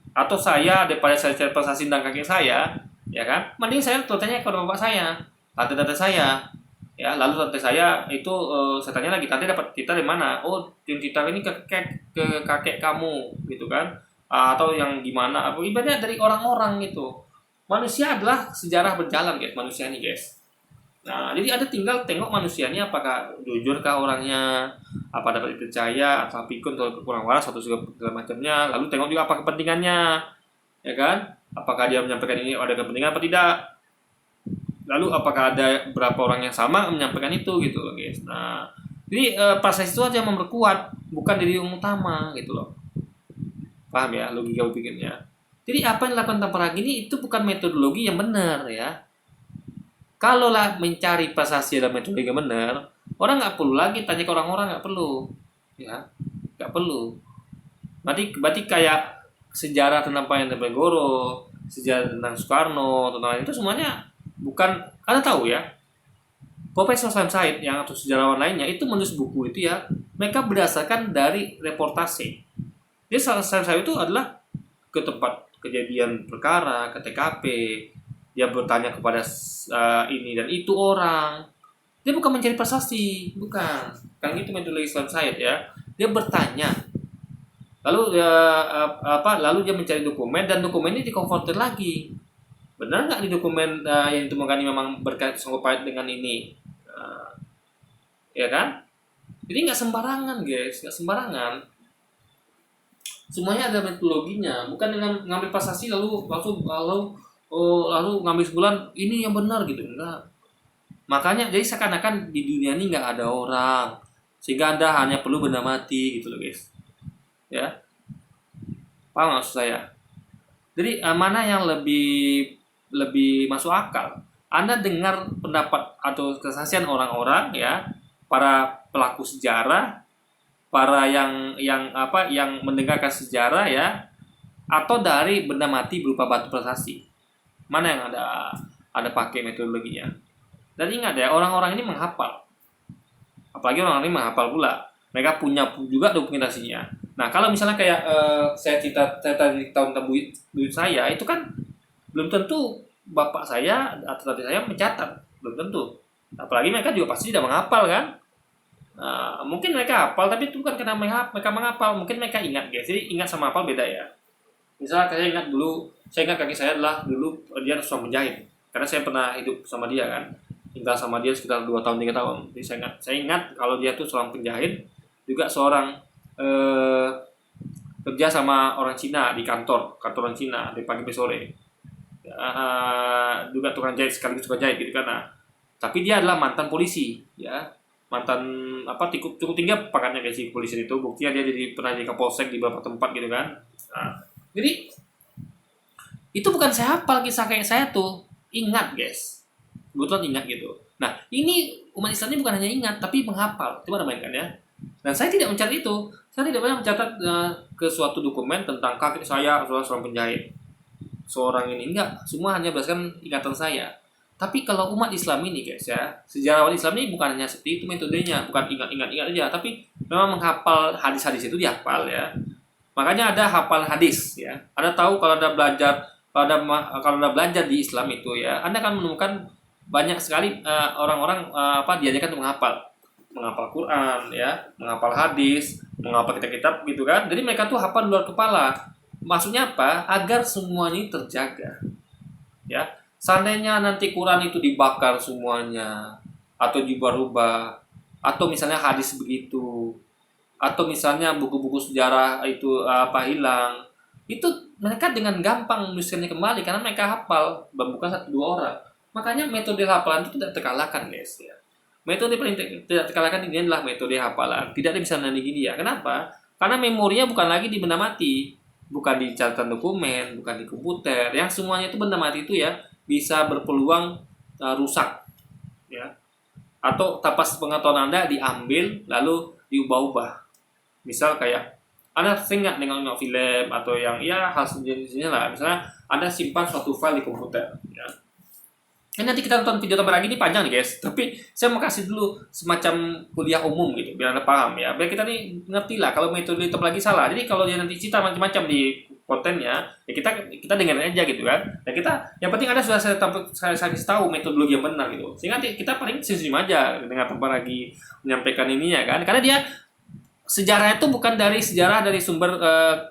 Atau saya daripada saya cari prasasti tentang kakek saya, ya kan? Mending saya tanya kepada bapak saya, tante-tante saya. Ya, lalu tante saya itu saya tanya lagi, tante dapat cerita dari mana? Oh, cerita ini ke kakek kamu gitu kan? Atau yang gimana? Ibaratnya dari orang-orang gitu. Manusia adalah sejarah berjalan guys, manusia ini guys. Nah, jadi ada tinggal tengok manusianya apakah jujurkah orangnya, apa dapat dipercaya, atau pikun atau kurang waras atau segala macamnya. Lalu tengok juga apa kepentingannya, ya kan? Apakah dia menyampaikan ini ada kepentingan apa tidak. Lalu apakah ada berapa orang yang sama menyampaikan itu gitu loh, guys. Nah, jadi proses itu aja yang memperkuat, bukan dari yang utama gitu loh. Paham ya logika berpikirnya? Jadi apa yang dilakukan Tamparagi ini itu bukan metodologi yang benar ya. Kalaulah mencari prestasi dalam metode yang benar, orang nggak perlu lagi tanya ke orang-orang, nggak perlu, ya, nggak perlu. Berarti kayak sejarah tentang Payandapenggoro, sejarah tentang Soekarno, tentang itu semuanya bukan. Anda tahu ya, Profesor Salim Said yang atau sejarawan lainnya itu menulis buku itu ya, mereka berdasarkan dari reportase. Jadi Salim Said itu adalah ke tempat kejadian perkara, ke TKP. Dia bertanya kepada ini dan itu orang. Dia bukan mencari prestasi, bukan. Kan itu metode Islam Said ya. Dia bertanya. Lalu lalu dia mencari dokumen dan dokumen ini dikonfrontir lagi. Benar nggak di dokumen yang ditemukan ini memang berkait sangkut paut dengan ini? Ya kan? Jadi nggak sembarangan, guys, nggak sembarangan. Semuanya ada metodologinya, bukan dengan ngambil prestasi lalu ngambil sebulan ini yang benar gitu, enggak. Makanya jadi seakan-akan di dunia ini nggak ada orang, sehingga Anda hanya perlu benda mati gitu loh, guys. Ya, paham maksud saya? Jadi mana yang lebih masuk akal? Anda dengar pendapat atau kesaksian orang-orang ya, para pelaku sejarah, para yang mendengarkan sejarah ya, atau dari benda mati berupa batu prasasti. Mana yang ada pakai metodologinya. Dan ingat ya, orang-orang ini menghafal. Apalagi orang-orang ini menghafal pula. Mereka punya juga dokumentasinya. Nah, kalau misalnya kayak saya cerita di tahun buyut saya, itu kan belum tentu bapak saya atau tante saya mencatat. Belum tentu. Apalagi mereka juga pasti tidak menghafal kan. Mungkin mereka hafal, tapi itu bukan karena mereka menghafal. Mungkin mereka ingat, guys. Jadi ingat sama hafal beda ya. Misalnya saya ingat kaki saya adalah dulu dia seorang penjahit. Karena saya pernah hidup sama dia kan. Tinggal sama dia sekitar 2 tahun 3 tahun. Jadi saya ingat kalau dia tuh seorang penjahit, juga seorang kerja sama orang Cina di kantor orang Cina dari pagi sampai sore. Juga tukang jahit sekaligus tukang jahit gitu kan. Nah, tapi dia adalah mantan polisi ya. Mantan cukup tinggi pangkatnya kayak si polisi itu. Buktinya dia pernah jadi kapolsek di beberapa tempat gitu kan. Nah, jadi itu bukan saya hafal kisah kayak saya tuh, ingat guys, kebetulan ingat gitu. Nah ini umat Islam ini bukan hanya ingat tapi menghafal, coba mainkan ya. Dan saya tidak mencari itu, saya tidak pernah mencatat ke suatu dokumen tentang kakek saya seorang penjahit, seorang ini enggak, semua hanya berdasarkan ingatan saya. Tapi kalau umat Islam ini guys ya, sejarawan Islam ini bukan hanya seperti itu metodenya, bukan ingat aja, tapi memang menghafal hadis-hadis itu dihafal ya. Makanya ada hafal hadis ya. Anda tahu kalau Anda belajar di Islam itu ya, Anda akan menemukan banyak sekali orang-orang diajarkan untuk menghafal Quran ya, menghafal hadis, menghafal kitab-kitab gitu kan. Jadi mereka tuh hafal luar kepala. Maksudnya apa? Agar semuanya terjaga. Ya. Seandainya nanti Quran itu dibakar semuanya atau diubah-ubah atau misalnya hadis begitu, atau misalnya buku-buku sejarah itu hilang, itu mereka dengan gampang menuliskannya kembali karena mereka hafal, bukan 1-2 orang. Makanya metode hafalan itu tidak terkalahkan, guys ya. Metode paling tidak terkalahkan ini adalah metode hafalan. Tidak ada bisa nandingi dia. Kenapa? Karena memorinya bukan lagi di benda mati, bukan di catatan dokumen, bukan di komputer. Yang semuanya itu benda mati itu ya bisa berpeluang rusak ya. Atau tanpa pengetahuan Anda diambil lalu diubah-ubah. Misal kayak Anda sering nggak nengok film atau yang hal sejenisnya lah. Misalnya Anda simpan suatu file di komputer ya. Ini nanti kita nonton video tambah lagi, ini panjang nih guys, tapi saya mau kasih dulu semacam kuliah umum gitu biar Anda paham ya, biar kita nih ngerti lah kalau metode tambah lagi salah. Jadi kalau dia nanti cerita macam-macam di kontennya ya kita dengerin aja gitu kan. Dan kita yang penting Anda sudah saya kasih tahu metodologi yang benar gitu, sehingga nanti kita paling senyum aja dengan tambah lagi menyampaikan ininya kan, karena dia sejarah itu bukan dari sumber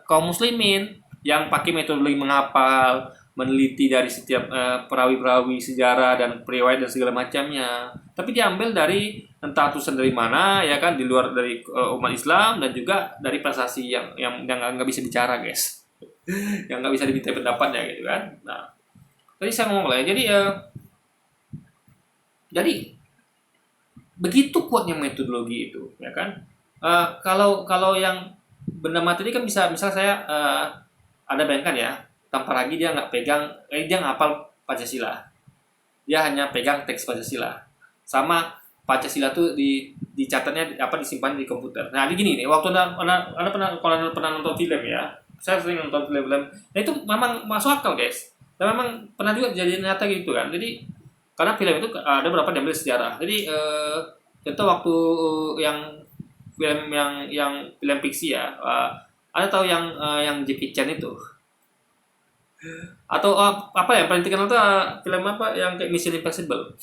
kaum muslimin yang pakai metodologi menghafal, meneliti dari setiap perawi-perawi sejarah dan periwayat dan segala macamnya, tapi diambil dari entah tulisan dari mana ya kan, di luar dari umat Islam, dan juga dari prestasi yang nggak bisa bicara guys, yang nggak bisa diminta pendapatnya gitu kan. Nah, tadi saya ngomong lah ya, jadi begitu kuatnya metodologi itu ya kan. Kalau yang benda mati ini kan bisa, misal saya ada bayangkan ya, tanpa lagi dia nggak pegang, dia ngapal Pancasila, dia hanya pegang teks Pancasila, sama Pancasila tuh dicatatnya disimpan di komputer. Nah, ini gini nih, waktu anda pernah nonton film ya, saya sering nonton film-film, nah itu memang masuk akal guys, dan memang pernah juga jadi nyata gitu kan. Jadi karena film itu ada beberapa diambil sejarah. Jadi contoh waktu yang film fiksi ya, ada tahu yang Jackie Chan itu, atau apa ya paling terkenal tuh film apa yang kayak Mission Impossible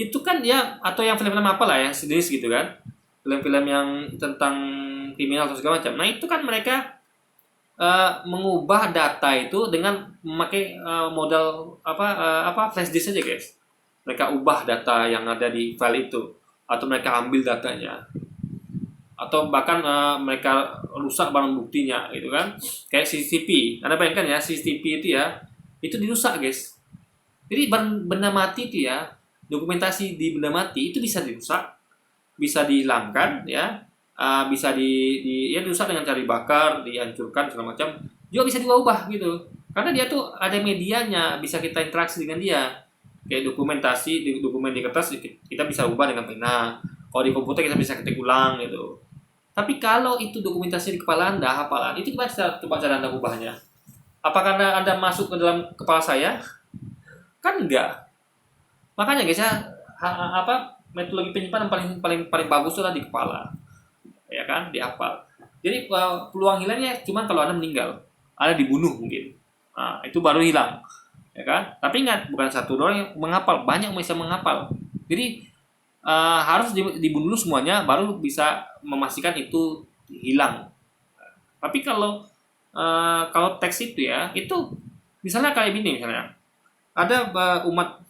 itu kan ya, atau yang film-film apa lah yang sejenis gitu kan, film-film yang tentang kriminal atau segala macam. Nah itu kan mereka mengubah data itu dengan memakai modal flash disk saja guys. Mereka ubah data yang ada di file itu, atau mereka ambil datanya, atau bahkan mereka rusak barang buktinya gitu kan. Kayak CCTV, Anda bayangkan ya, CCTV itu ya, itu dirusak guys. Jadi benda mati itu ya, dokumentasi di benda mati itu bisa dirusak, bisa dihilangkan ya, bisa dirusak dengan cara dibakar, dihancurkan segala macam, juga bisa diubah gitu. Karena dia tuh ada medianya, bisa kita interaksi dengan dia. Kayak dokumen di kertas kita bisa ubah dengan pena. Kalau di komputer kita bisa ketik ulang gitu. Tapi kalau itu dokumentasi di kepala Anda, hafalan, itu coba cara Anda ubahnya. Apakah Anda masuk ke dalam kepala saya? Kan enggak. Makanya guys ya, metodologi penyimpanan paling bagus adalah di kepala. Ya kan, dihafal. Jadi peluang hilangnya cuma kalau Anda meninggal, Anda dibunuh mungkin. Nah, itu baru hilang. Ya kan? Tapi ingat, bukan satu doang yang menghafal, banyak yang bisa menghafal. Jadi harus dibunuh semuanya baru bisa memastikan itu hilang. Tapi kalau teks itu ya, itu misalnya kayak gini, misalnya ada umat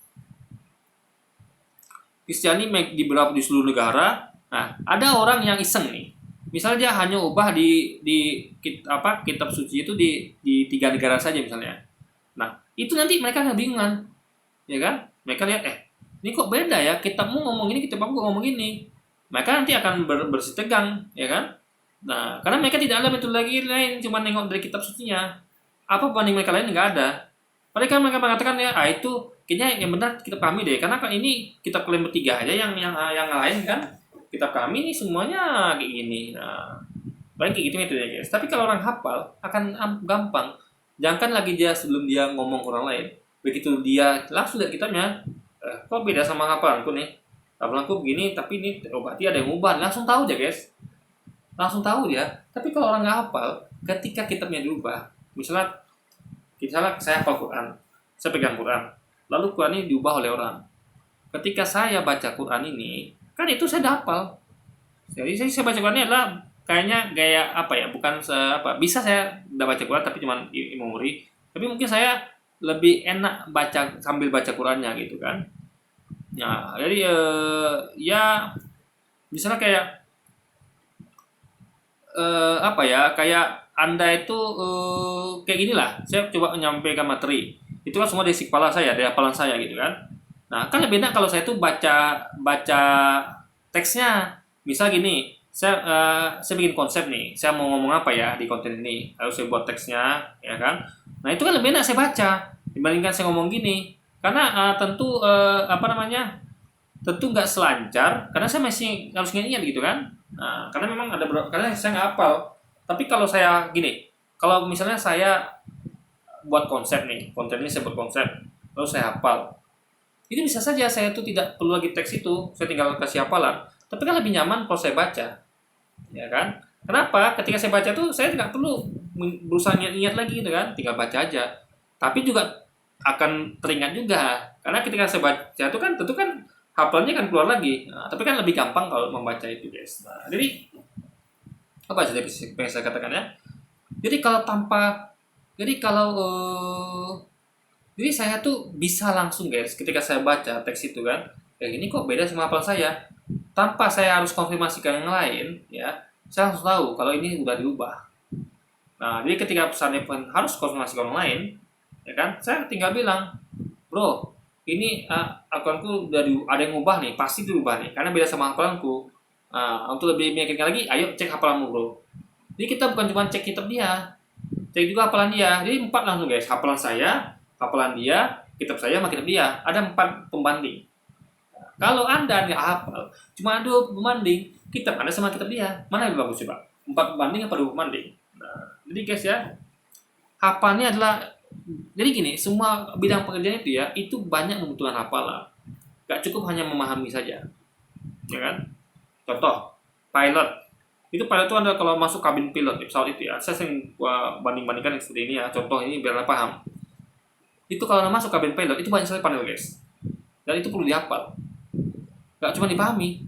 Kristiani di seluruh negara. Nah, ada orang yang iseng nih, misalnya dia hanya ubah di kitab suci itu di 3 negara saja misalnya. Nah, itu nanti mereka kebingungan, ya kan? Mereka lihat, ini kok beda ya? Kitabmu ngomong ini, kitab aku ngomong ini. Mereka nanti akan bersih tegang, ya kan? Nah, karena mereka tidak ada metodologi lain, cuma nengok dari kitab sucinya. Apa banding mereka lain nggak ada. Mereka mengatakan ya, itu kayaknya yang benar kitab kami deh, karena kan ini kitab kalian bertiga aja yang lain kan. Kitab kami ini semuanya kayak gini. Nah, paling kayak gitu metodenya guys. Tapi kalau orang hafal akan gampang. Jangan lagi dia sebelum dia ngomong orang lain, begitu dia langsung lihat kitabnya, kok beda sama hafalanku nih, hafalanku begini, tapi ini berarti ada yang ubah, langsung tahu aja guys, langsung tahu dia. Tapi kalau orang nggak hafal, ketika kitabnya diubah, misalnya saya hafal Quran, saya pegang Quran, lalu Quran ini diubah oleh orang. Ketika saya baca Quran ini, kan itu saya hafal. Jadi saya baca Quran ini adalah kayaknya gaya apa ya, bukan bisa saya udah baca Quran tapi cuma memori, tapi mungkin saya lebih enak sambil baca Qurannya gitu kan. Nah, jadi ya misalnya kayak kayak Anda itu kayak gini lah, saya coba menyampaikan materi itu kan semua dari kepala saya, dari hafalan saya gitu kan. Nah, kan lebih enak kalau saya itu baca teksnya. Misal gini, saya bikin konsep nih, saya mau ngomong apa ya di konten ini, harus saya buat teksnya, ya kan. Nah itu kan lebih enak saya baca dibandingkan saya ngomong gini, karena tentu tentu nggak selancar, karena saya masih harus ingat gitu kan. Nah, karena memang karena saya nggak hafal. Tapi kalau saya gini, kalau misalnya saya buat konsep nih, konten ini saya buat konsep, lalu saya hafal, itu bisa saja saya tuh tidak perlu lagi teks itu, saya tinggal kasih hafalan. Tapi kan lebih nyaman kalau saya baca, ya kan? Kenapa? Ketika saya baca tuh saya tidak perlu berusaha ingat lagi gitu kan, tinggal baca aja. Tapi juga akan teringat juga, karena ketika saya baca itu kan tentu kan hafalannya kan keluar lagi. Nah, tapi kan lebih gampang kalau membaca itu guys. Nah, jadi apa aja yang saya katakan ya? Jadi kalau Jadi saya tuh bisa langsung guys, ketika saya baca teks itu kan, ini kok beda sama hafalan saya. Tanpa saya harus konfirmasi ke yang lain, ya, saya langsung tahu kalau ini udah diubah. Nah, jadi ketika pesannya pun harus konfirmasi ke orang lain, ya kan, saya tinggal bilang, bro, ini akunku udah ada yang ubah nih, pasti diubah nih, karena beda sama hafalanku. Untuk lebih meyakinkan lagi, ayo cek hafalanmu bro. Jadi kita bukan cuma cek kitab dia, cek juga hafalan dia. Jadi 4 langsung guys, hafalan saya, hafalan dia, kitab saya sama kitab dia. Ada 4 pembanding. Kalau Anda nggak hafal, cuma ada pembanding, kitab Anda sama kitab dia. Mana yang lebih bagus coba? 4 pembanding apa 2 pembanding? Nah, jadi guys ya, hafalnya adalah, jadi gini, semua bidang pekerjaan itu ya, itu banyak membutuhkan hafalan. Gak cukup hanya memahami saja. Ya kan? Contoh, pilot. Itu pilot itu adalah kalau masuk kabin pilot di pesawat itu ya. Saya sering banding-bandingkan yang seperti ini ya. Contoh ini biar Anda paham. Itu kalau Anda masuk kabin pilot, itu banyak sekali panel guys. Dan itu perlu dihafal. Gak cuma dipahami.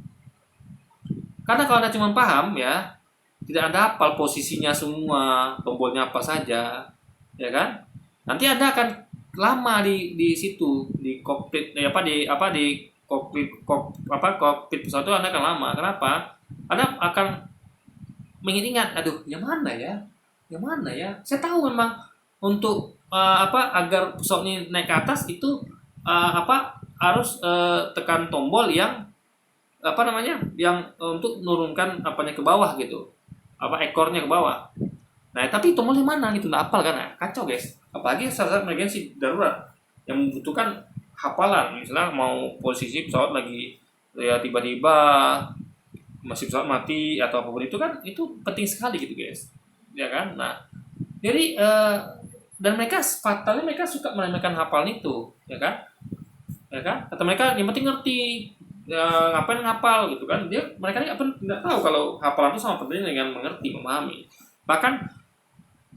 Karena kalau Anda cuma paham ya, tidak Anda hafal posisinya semua, tombolnya apa saja, ya kan? Nanti Anda akan lama di situ, di kokpit di kokpit pesawat itu Anda akan lama. Kenapa? Anda akan mengingat, aduh, yang mana ya? Yang mana ya? Saya tahu memang untuk agar pesawat ini naik ke atas itu harus tekan tombol yang yang untuk menurunkan ke bawah gitu, ekornya ke bawah. Nah, tapi tombolnya mana gitu, nggak hafal kan? Nah, kacau guys. Apalagi saat emergensi darurat yang membutuhkan hafalan, misalnya mau posisi pesawat lagi ya tiba-tiba masih pesawat mati atau apapun itu kan, itu penting sekali gitu guys, ya kan? Nah, jadi dan fatalnya mereka suka meremehkan hafalan itu, ya kan? Ya kan? Kata mereka yang penting ngerti, ya, ngapain ngapal gitu kan? Mereka nggak tahu kalau hafalan itu sama pentingnya dengan mengerti, memahami. Bahkan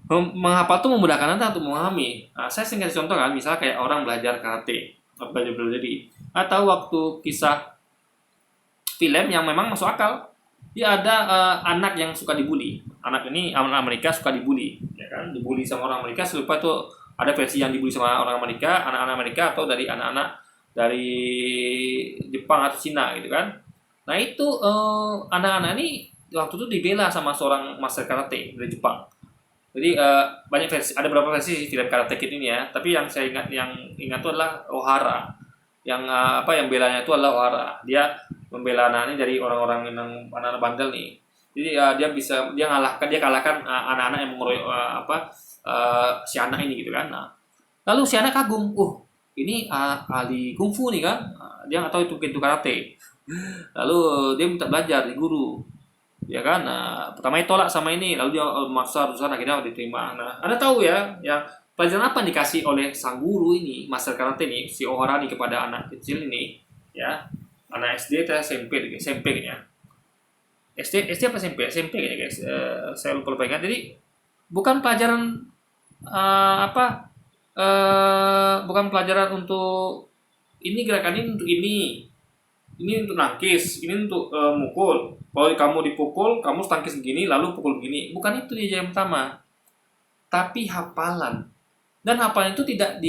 menghafal itu memudahkan Anda untuk memahami. Nah, saya sering kasih contoh kan, misalnya kayak orang belajar karate, belajar diri, atau waktu kisah film yang memang masuk akal. Dia ada anak yang suka dibully. Anak Amerika suka dibully, ya kan? Dibully sama orang Amerika. Saya lupa tuh ada versi yang dibully sama orang Amerika, anak-anak Amerika, atau dari anak-anak dari Jepang atau Cina gitu kan. Nah itu anak-anak ini waktu itu dibela sama seorang master karate dari Jepang. Jadi banyak versi, ada beberapa versi film Karate Kid ini ya. Tapi yang saya ingat itu adalah Ohara. Yang yang belanya itu adalah Ohara. Dia membela anak ini dari orang-orang yang anak-anak bandel nih. Jadi dia kalahkan anak-anak yang mengeroyok si anak ini gitu kan. Nah, lalu si anak kagum, ini ahli kungfu nih kan, dia nggak tahu itu pintu karate. Lalu dia minta belajar di guru, ya kan. Nah, pertama tolak sama ini, lalu dia maksa urusan, akhirnya diterima. Nah, Anda tahu ya, yang pelajaran apa yang dikasih oleh sang guru ini, master karate ini, si Ohara nih, kepada anak kecil ini, ya, anak SD atau SMP ya. SD apa SMP ya guys, saya lupa ingat. Jadi bukan pelajaran bukan pelajaran untuk ini, gerakan ini untuk ini untuk nangkis, ini untuk mukul. Kalau kamu dipukul, kamu tangkis begini, lalu pukul begini. Bukan itu dia yang pertama, tapi hafalan. Dan hafalan itu tidak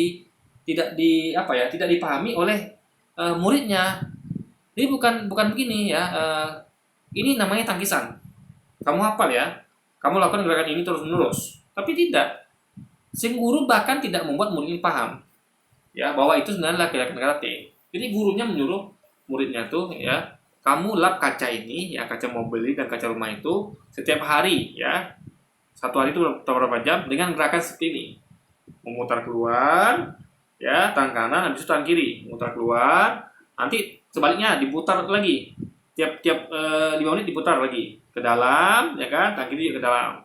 dipahami oleh muridnya. Jadi bukan begini ya. Ini namanya tangkisan. Kamu hafal ya, kamu lakukan gerakan ini terus menerus. Tapi tidak. Si guru bahkan tidak membuat muridnya paham ya bahwa itu sebenarnya gerakan karate. Jadi gurunya menyuruh muridnya tuh ya, kamu lap kaca ini ya, kaca mobil dan kaca rumah itu setiap hari ya. Satu hari itu berapa jam dengan gerakan seperti ini. Memutar keluar ya, tangan kanan, habis itu tangan kiri, memutar keluar. Nanti sebaliknya diputar lagi. Tiap 5 menit diputar lagi ke dalam ya kan, tangan kiri ke dalam.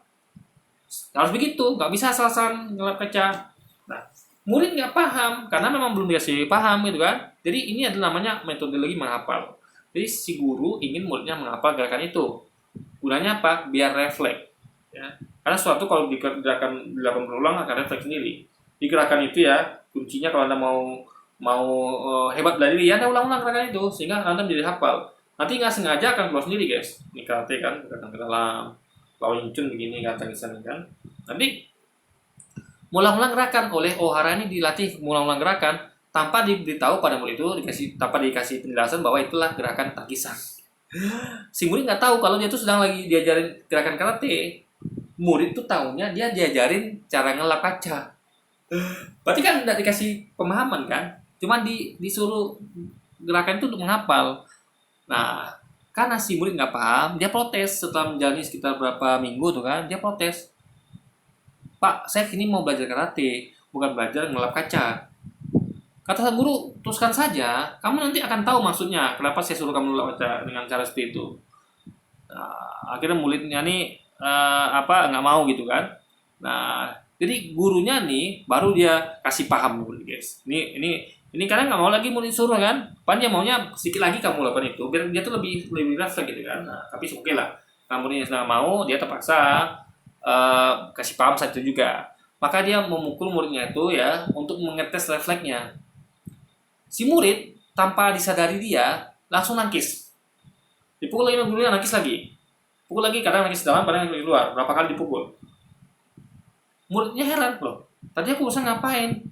Harus begitu, nggak bisa asal-asalan ngelap kaca. Nah, murid nggak paham karena memang belum dikasih paham gitu kan. Jadi ini adalah namanya metodologi menghafal. Jadi si guru ingin muridnya menghafal gerakan itu. Gunanya apa? Biar refleks. Ya. Karena suatu kalau dilakukan berulang akan refleks sendiri. Di gerakan itu ya, kuncinya kalau Anda mau hebat bela diri, ya Anda ulang-ulang gerakan itu sehingga Anda menjadi hafal. Nanti nggak sengaja akan keluar sendiri guys. Ini karate kan, gerakan ke dalam. Wing Chun begini kata misalnya kan. Nanti mengulang-ulang gerakan. Oleh O'Hara ini dilatih mengulang-ulang gerakan tanpa diberitahu pada murid itu, tanpa dikasih penjelasan bahwa itulah gerakan tangkisan. Si murid nggak tahu kalau dia tuh sedang lagi diajarin gerakan karate. Murid tuh tahunya dia diajarin cara ngelap kaca. Berarti kan nggak dikasih pemahaman kan? Cuman disuruh gerakan itu untuk menghafal. Nah, karena si murid nggak paham, dia protes setelah menjalani sekitar berapa minggu tuh kan, dia protes. Pak, saya kini mau belajar karate, bukan belajar ngelap kaca. Kata sang guru, teruskan saja, kamu nanti akan tahu maksudnya, kenapa saya suruh kamu ngelap kaca dengan cara seperti itu. Nah, akhirnya muridnya nih nggak mau gitu kan. Nah, jadi gurunya nih baru dia kasih paham dulu guys. Ini karena nggak mau lagi murid suruh kan. Pan dia maunya sedikit lagi kamu lakukan itu, biar dia tuh lebih rasa gitu kan. Nah, tapi oke lah. Kamu ini nggak mau, dia terpaksa kasih paham saat itu juga. Maka dia memukul muridnya itu ya untuk mengetes refleksnya. Si murid tanpa disadari dia langsung nangkis. Dipukul lagi gurunya, nangkis lagi. Pukul lagi, kadang nangkis dalam, kadang nangkis luar. Berapa kali dipukul. Muridnya heran loh. Tadi aku usah ngapain?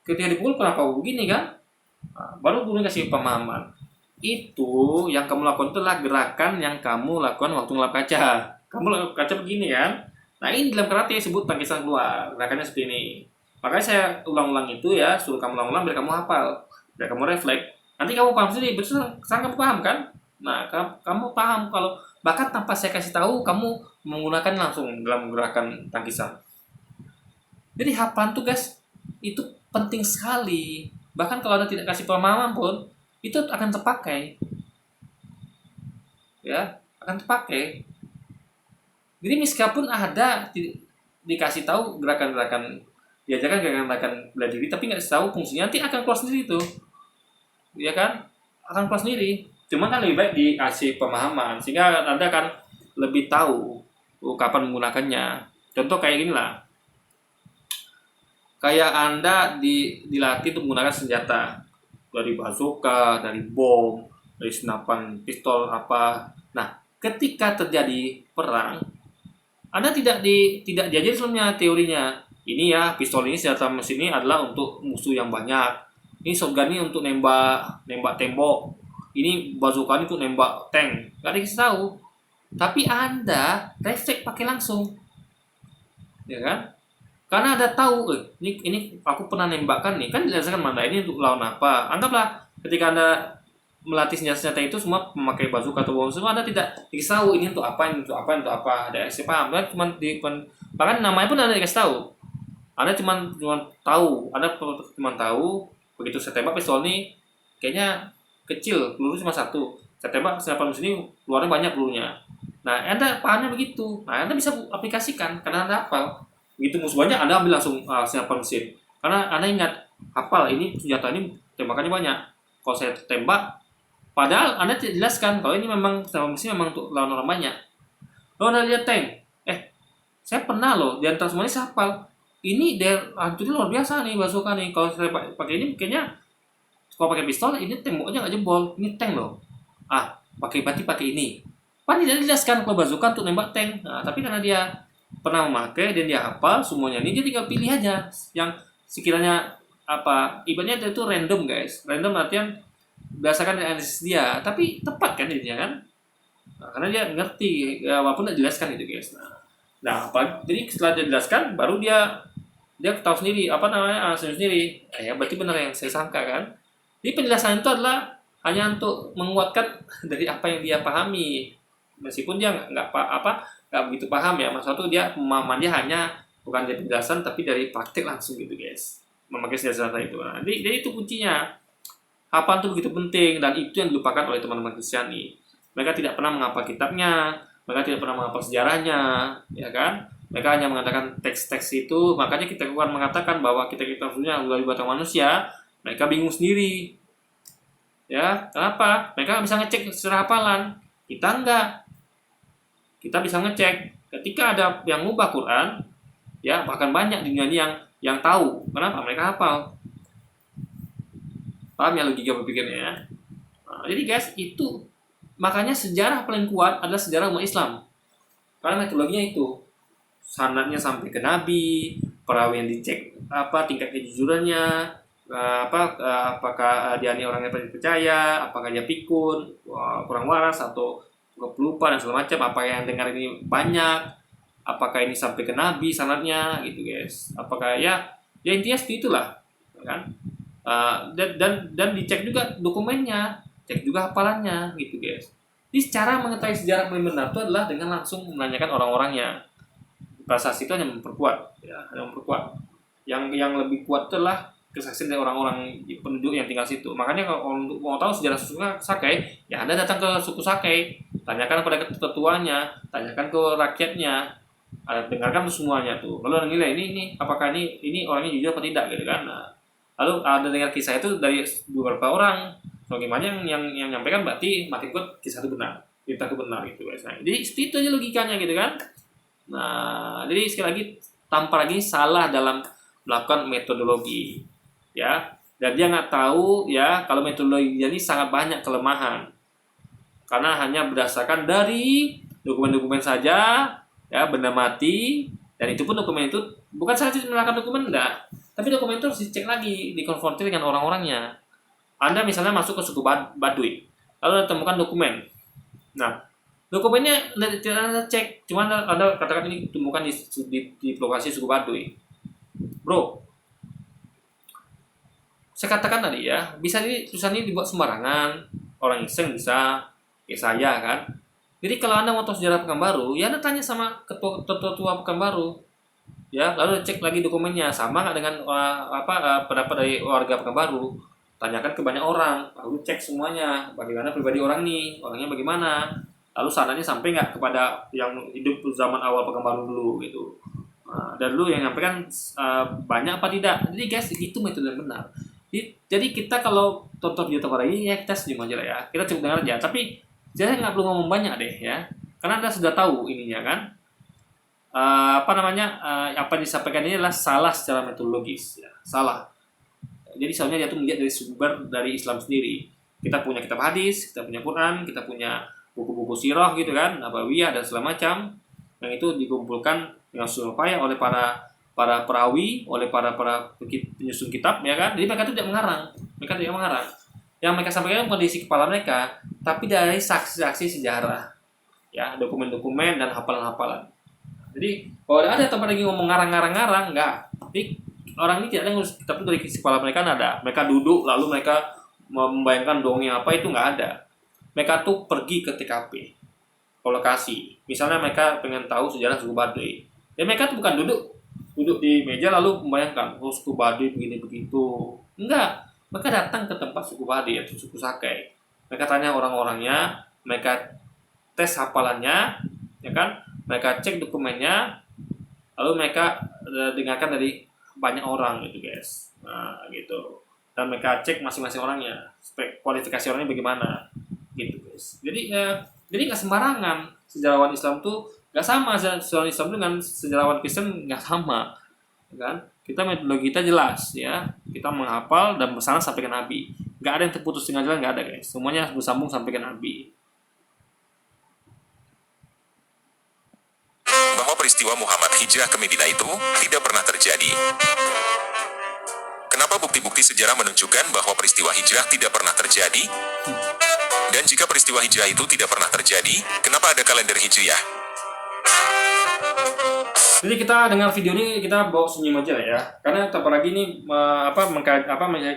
Ketika dipukul kenapa begini kan? Nah, baru gurunya kasih pemahaman. Itu yang kamu lakukan itu adalah gerakan yang kamu lakukan waktu ngelap kaca. Kamu ngelap kaca begini kan? Nah ini dalam karate disebut tangkisan keluar. Gerakannya seperti ini. Makanya saya ulang-ulang itu ya, suruh kamu ulang-ulang biar kamu hafal, biar kamu refleks. Nanti kamu paham sendiri, betul sekarang kamu paham kan? Nah, kamu paham kalau bahkan tanpa saya kasih tahu, kamu menggunakan langsung dalam gerakan tangkisan. Jadi hafalan tuh guys, itu penting sekali. Bahkan kalau Anda tidak kasih pemahaman pun, itu akan terpakai. Ya, akan terpakai. Jadi meskipun ada dikasih tahu gerakan-gerakan, diajarkan gerakan-gerakan bela diri, tapi nggak tahu fungsinya, nanti akan keluar sendiri tuh, ya kan? Akan keluar sendiri. Cuma kan lebih baik dikasih pemahaman sehingga Anda akan lebih tahu kapan menggunakannya. Contoh kayak gini lah. Kayak Anda dilatih untuk menggunakan senjata dari bazooka, dari bom, dari senapan pistol apa. Nah, ketika terjadi perang, Anda tidak diajar sebelumnya teorinya. Ini ya, pistol ini, senjata mesin ini adalah untuk musuh yang banyak. Ini shotgun ini untuk nembak tembok. Ini bazooka ini untuk nembak tank. Gak dikasih tahu. Tapi Anda refleks pakai langsung. Ya kan? Karena Anda tahu, ini aku pernah nembakkan nih. Kan dijelaskan mana ini untuk lawan apa. Anggaplah ketika Anda melatih senjata itu semua memakai bazooka atau bom semua, Anda tidak dikasih tahu ini untuk apa, ini untuk apa, untuk apa. Ada yang paham. Bahkan namanya pun Anda dikasih tahu. Anda cuma tahu, begitu saya tembak pistol ini kayaknya kecil, peluru cuma satu. Saya tembak senapan mesin ini keluarnya banyak pelurunya. Nah, Anda pahamnya begitu. Nah, Anda bisa aplikasikan karena Anda hafal. Begitu musuh banyak, Anda ambil langsung senapan mesin. Karena Anda ingat, hafal ini senjata ini tembakannya banyak. Kalau saya tembak, padahal Anda tidak jelaskan kalau ini memang senapan mesin memang untuk lawan orang banyak. Lalu Anda lihat tank. Saya pernah loh, di antara semuanya saya hafal. Ini hantunya luar biasa nih bazooka nih. Kalau saya pakai ini kayaknya kalau pakai pistol ini temboknya nggak jebol. Ini tank loh. Berarti pakai ini. Pan tidak dijelaskan kalau bazooka untuk nembak tank. Nah, tapi karena dia pernah memakai dan dia hafal semuanya ini, dia tinggal pilih aja yang sekiranya ibaratnya itu random guys. Random artian berdasarkan analisis dia, tapi tepat kan jadinya kan? Nah, karena dia ngerti walaupun tidak dijelaskan itu guys. Jadi setelah dia jelaskan baru dia tahu sendiri sendiri. Berarti benar yang saya sangka kan. Jadi penjelasan itu adalah hanya untuk menguatkan dari apa yang dia pahami. Meskipun dia nggak begitu paham ya. Maksudnya itu dia pemahaman dia hanya bukan dari penjelasan tapi dari praktik langsung gitu guys. Memakai senjata itu. Nah, jadi itu kuncinya. Hafalan itu begitu penting dan itu yang dilupakan oleh teman-teman Kristiani. Mereka tidak pernah menghafal kitabnya, mereka tidak pernah menghafal sejarahnya, ya kan? Mereka hanya mengatakan teks-teks itu, makanya kita bukan mengatakan bahwa kita maksudnya melalui batang manusia, mereka bingung sendiri. Ya, kenapa? Mereka bisa ngecek secara hafalan, kita enggak. Kita bisa ngecek ketika ada yang ngubah Quran, ya bahkan banyak di dunia ini yang tahu. Kenapa? Mereka hafal. Paham ya logika berpikirnya ya? Nah, jadi guys, itu makanya sejarah paling kuat adalah sejarah umat Islam. Karena metodologinya itu sanadnya sampai ke Nabi, perawi yang dicek tingkat kejujurannya, apakah dia ini orangnya percaya, apakah dia pikun, kurang waras atau pelupa dan segala macam, apa yang dengar ini banyak, apakah ini sampai ke nabi sanadnya gitu guys, apakah ya intinya seperti itulah kan. Dan dicek juga dokumennya, cek juga hafalannya gitu guys. Jadi cara mengetahui sejarah paling benar itu adalah dengan langsung menanyakan orang-orangnya. Prasasti itu hanya memperkuat, yang lebih kuat adalah kesaksian dari orang-orang penduduk yang tinggal situ. Makanya kalau untuk mau tahu sejarah suku Sakai, ya Anda datang ke suku Sakai, tanyakan kepada ketuanya, tanyakan ke rakyatnya, dengarkan tuh semuanya tuh. Lalu Anda nilai ini apakah ini orangnya jujur atau tidak gitu kan. Nah, lalu Anda dengar kisah itu dari beberapa orang, bagaimana yang menyampaikan berarti makin kuat kisah itu benar, cerita itu benar gitu guys. Nah, jadi itu aja logikanya gitu kan. Nah, jadi sekali lagi tanpa lagi salah dalam melakukan metodologi, ya. Dan dia nggak tahu ya kalau metodologi ini sangat banyak kelemahan, karena hanya berdasarkan dari dokumen-dokumen saja, ya benda mati, dan itu pun dokumen itu bukan saja melakukan dokumen enggak, tapi dokumen itu harus dicek lagi, dikonfrontir dengan orang-orangnya. Anda misalnya masuk ke suku Baduy, lalu temukan dokumen. Nah, dokumennya tidak Anda cek, cuma Anda katakan ini ditemukan di lokasi suku Baduy. Bro, saya katakan tadi ya, bisa ini tulisan ini dibuat sembarangan, orang iseng bisa, kayak saya kan. Jadi kalau Anda mau tahu sejarah Pekanbaru, ya Anda tanya sama ketua Pekanbaru, ya, lalu cek lagi dokumennya sama nggak dengan pendapat dari warga Pekanbaru. Tanyakan ke banyak orang, lalu cek semuanya, bagaimana pribadi orang nih, orangnya bagaimana, lalu sananya sampai nggak kepada yang hidup zaman awal Pekanbaru dulu gitu. Dan dulu yang nyampaikan banyak apa tidak. Jadi guys, itu metode yang benar. Jadi kita kalau tonton video Tokora ini ya kita senyum aja lah ya, kita cukup dengar aja. Tapi saya nggak perlu ngomong banyak deh ya, karena Anda sudah tahu ininya kan. Apa yang disampaikan ini adalah salah secara metodologis, ya. Salah. Jadi soalnya dia tuh melihat dari sumber dari Islam sendiri. Kita punya kitab hadis, kita punya Quran, kita punya buku-buku sirah gitu kan, Nabawiyah dan segala macam, yang itu dikumpulkan dengan susah payah oleh para perawi, oleh para penyusun kitab, ya kan. Jadi mereka itu tidak mengarang, yang mereka sampaikan bukan diisi kepala mereka, tapi dari saksi-saksi sejarah, ya, dokumen-dokumen dan hafalan-hafalan. Jadi kalau ada tempat lagi ngomong ngarang-ngarang enggak. Jadi orang ini tidak ada ngurus kitab itu dari kepala mereka, ada. Mereka duduk lalu mereka membayangkan dongeng apa, itu nggak ada. Mereka tuh pergi ke TKP, ke lokasi. Misalnya mereka pengen tahu sejarah suku Baduy. Ya mereka tuh bukan duduk di meja lalu membayangkan suku Baduy begini begitu. Enggak. Mereka datang ke tempat suku Baduy atau suku Sakai. Mereka tanya orang-orangnya, mereka tes hafalannya, ya kan? Mereka cek dokumennya, lalu mereka dengarkan dari banyak orang gitu guys. Nah gitu. Dan mereka cek masing-masing orangnya, spek kualifikasi orangnya bagaimana gitu guys. Jadi nggak sembarangan. Sejarawan Islam tuh nggak sama, sejarawan Islam dengan sejarawan Kristen nggak sama, kan? Kita metodologi kita jelas ya, kita menghafal dan bersama sampai ke Nabi. Nggak ada yang terputus tengah jalan, nggak ada guys. Semuanya bersambung sampai ke Nabi. Bahwa peristiwa Muhammad hijrah ke Madinah itu tidak pernah terjadi. Kenapa bukti-bukti sejarah menunjukkan bahwa peristiwa hijrah tidak pernah terjadi? Dan jika peristiwa hijrah itu tidak pernah terjadi, kenapa ada kalender hijriah? Jadi kita dengar video ini kita bawa senyum aja lah ya, karena apalagi ini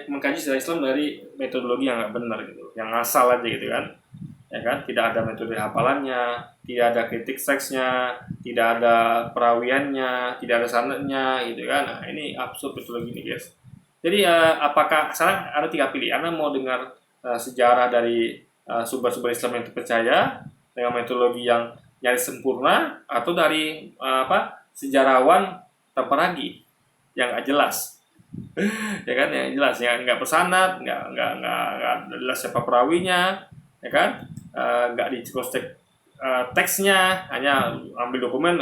mengkaji sejarah Islam dari metodologi yang nggak benar gitu, yang asal aja gitu kan, ya kan, tidak ada metode hafalannya, tidak ada kritik teksnya, tidak ada perawiannya, tidak ada sanadnya gitu kan. Nah ini absurd metodologi ini guys. Jadi apakah sekarang ada 3 pilih, Anda mau dengar sejarah dari sumber-sumber Islam yang terpercaya dengan metodologi yang nyaris sempurna, atau dari sejarawan tanpa ragi yang nggak jelas, ya kan, yang jelas, yang nggak bersanad, nggak jelas siapa perawinya, ya kan, nggak di cross check teksnya, hanya ambil dokumen,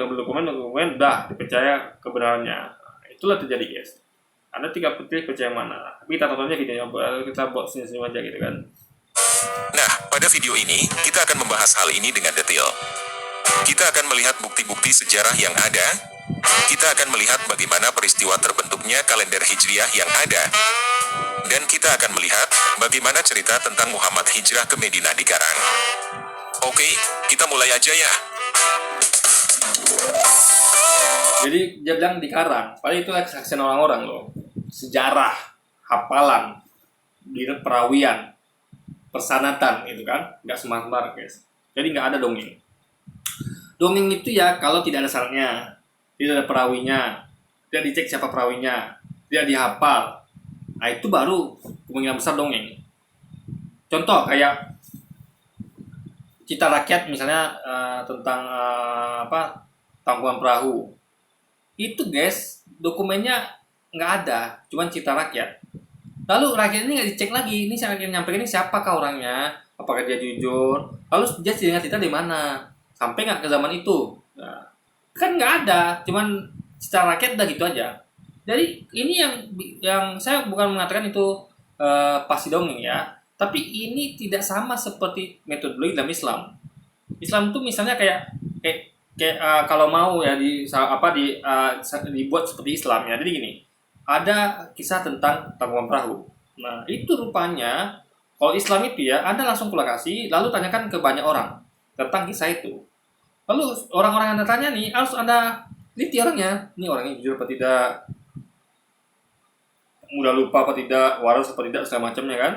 dah dipercaya kebenarannya. Itulah terjadi guys. Anda 3 pilih percaya mana. Tapi kita tontonnya videonya, kita buat senyum aja gitu kan. Nah, pada video ini kita akan membahas hal ini dengan detail. Kita akan melihat bukti-bukti sejarah yang ada Kita akan melihat bagaimana peristiwa terbentuknya kalender Hijriah yang ada. Dan kita akan melihat bagaimana cerita tentang Muhammad hijrah ke Madinah dikarang. Oke, kita mulai aja ya. Jadi dia bilang dikarang, padahal itu kesaksian orang-orang loh. Sejarah, hafalan, perawian, persanatan gitu kan, nggak semar-mar guys. Jadi nggak ada dongeng. Dongeng itu ya kalau tidak ada syaratnya, tidak ada perawinya, tidak dicek siapa perawinya, tidak dihafal. Nah itu baru kemungkinan besar dongeng. Contoh kayak Cita Rakyat misalnya tentang Tangkuban Perahu. Itu guys, dokumennya nggak ada, cuman Cita Rakyat. Lalu rakyat ini nggak dicek lagi, ini yang nyampein ini siapakah orangnya, apakah dia jujur, lalu dia dengar cerita di mana, sampai nggak ke zaman itu. Nah, kan nggak ada, cuman Cita Rakyat udah gitu aja. Jadi ini yang saya bukan mengatakan itu pasti dongeng ya, tapi ini tidak sama seperti metodologi dalam Islam. Islam itu misalnya kayak kalau mau ya dibuat seperti Islam ya. Jadi gini, ada kisah tentang Tangkuban Perahu. Nah, itu rupanya kalau Islam itu ya, Anda langsung ke lokasi lalu tanyakan ke banyak orang tentang kisah itu. Lalu orang-orang yang Anda tanya nih harus Anda teliti orangnya. Ini orangnya jujur apa tidak? Mudah lupa apa tidak? Waras apa tidak? Segala macamnya kan.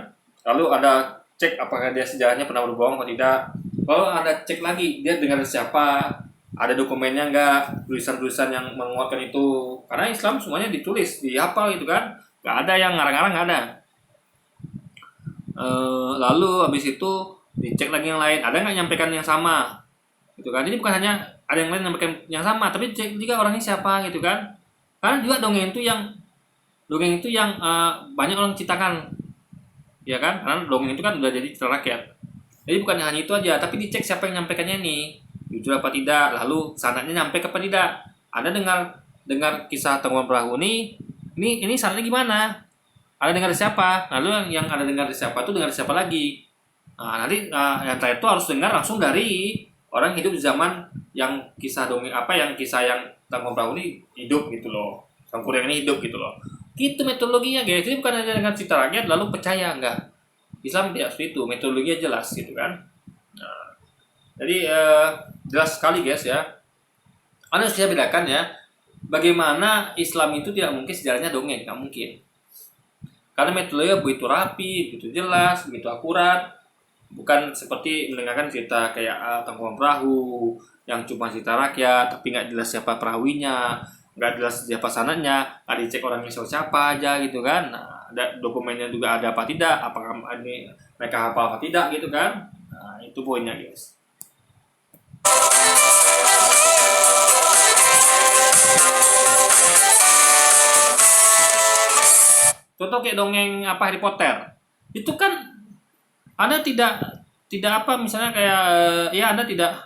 Lalu Anda cek apakah dia sejarahnya pernah berbohong apa tidak. Lalu Anda cek lagi dia dengan siapa, ada dokumennya nggak, tulisan-tulisan yang menguatkan itu. Karena Islam semuanya ditulis, dihafal gitu kan, nggak ada yang ngarang-ngarang, nggak ada. Lalu habis itu dicek lagi yang lain, ada nggak nyampaikan yang sama gitu kan. Ini bukan hanya ada yang lain nyampaikan yang sama, tapi cek juga orangnya siapa gitu kan. Karena juga dongeng itu yang banyak orang ciptakan ya kan, karena dongeng itu kan udah jadi cerita rakyat. Jadi bukan hanya itu aja, tapi dicek siapa yang nyampaikannya nih, jujur apa tidak, lalu sanadnya nyampe ke apa tidak. Anda dengar kisah Tangkuban Perahu ini sanadnya gimana? Ada dengar siapa? Lalu yang ada dengar siapa itu dengar siapa lagi? Nah, nanti yang terakhir itu harus dengar langsung dari orang hidup di zaman yang kisah dongeng yang kisah yang Tangkuban Perahu ini hidup gitu loh. Tangkuban ini hidup gitu loh. Gitu metodologinya guys. Jadi bukan hanya dengan cerita rakyat lalu percaya, enggak. Islam tidak seperti itu, metodologinya jelas gitu kan. Nah, jadi jelas sekali guys ya. Anda harus bisa bedakan ya, bagaimana Islam itu tidak mungkin sejarahnya dongeng, nggak mungkin. Karena metodologinya begitu rapi, begitu jelas, begitu akurat. Bukan seperti mendengarkan cerita kayak Tangkuban Perahu yang cuma cerita rakyat, tapi nggak jelas siapa perawinya, nggak jelas siapa sanadnya, nggak dicek orangnya siapa aja gitu kan. Nah, ada dokumennya juga ada apa tidak, apakah ini mereka hafal apa tidak gitu kan. Nah, itu poinnya guys. Contoh kayak dongeng Harry Potter itu kan Anda tidak misalnya kayak Anda tidak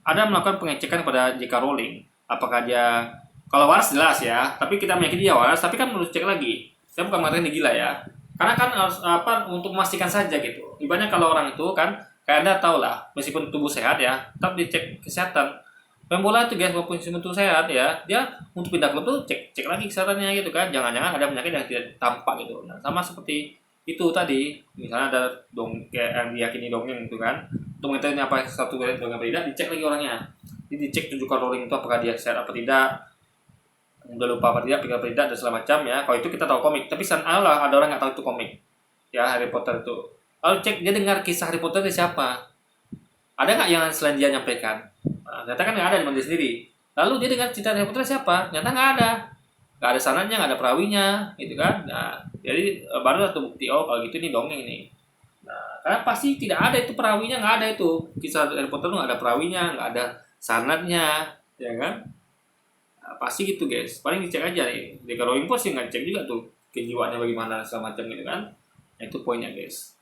ada melakukan pengecekan pada J.K. Rowling, apakah dia, kalau waras jelas ya, tapi kita meyakini dia waras, tapi kan harus cek lagi. Saya bukan mengatakan dia gila ya, karena kan harus untuk memastikan saja gitu. Ibaratnya kalau orang itu kan kayak Anda tahu lah, meskipun tubuh sehat ya, tetap dicek kesehatan. Main bola itu guys, walaupun tubuh sehat ya, dia untuk pindah klub tuh cek lagi kesehatannya gitu kan. Jangan-jangan ada penyakit yang tidak tampak gitu. Nah, sama seperti itu tadi, misalnya ada kayak yang diyakini dongeng gitu kan, untuk mengetahui apa satu dongeng apa tidak, dicek lagi orangnya. Jadi dicek tunjukkan Rowling itu apakah dia sehat apa tidak, udah lupa apa tidak, pindah apa tidak, dan segala macam ya. Kalau itu kita tahu komik, tapi ada orang nggak tahu itu komik ya, Harry Potter itu. Lalu cek dia dengar kisah Harry Potter dari siapa, ada nggak yang selain dia nyampaikan. Nah, ternyata kan nggak ada di dia sendiri. Lalu dia dengar cerita Harry Potter siapa, ternyata nggak ada sanadnya, nggak ada perawinya gitu kan. Nah, jadi baru satu bukti, oh kalau gitu ini dongeng nih. Nah, karena pasti tidak ada itu perawinya, nggak ada itu kisah Harry Potter nggak ada perawinya, nggak ada sanadnya ya kan. Nah, pasti gitu guys, paling dicek aja nih. J.K. Rowling pun sih nggak cek juga tuh kejiwaannya bagaimana segala macam gitu kan. Nah, itu poinnya guys.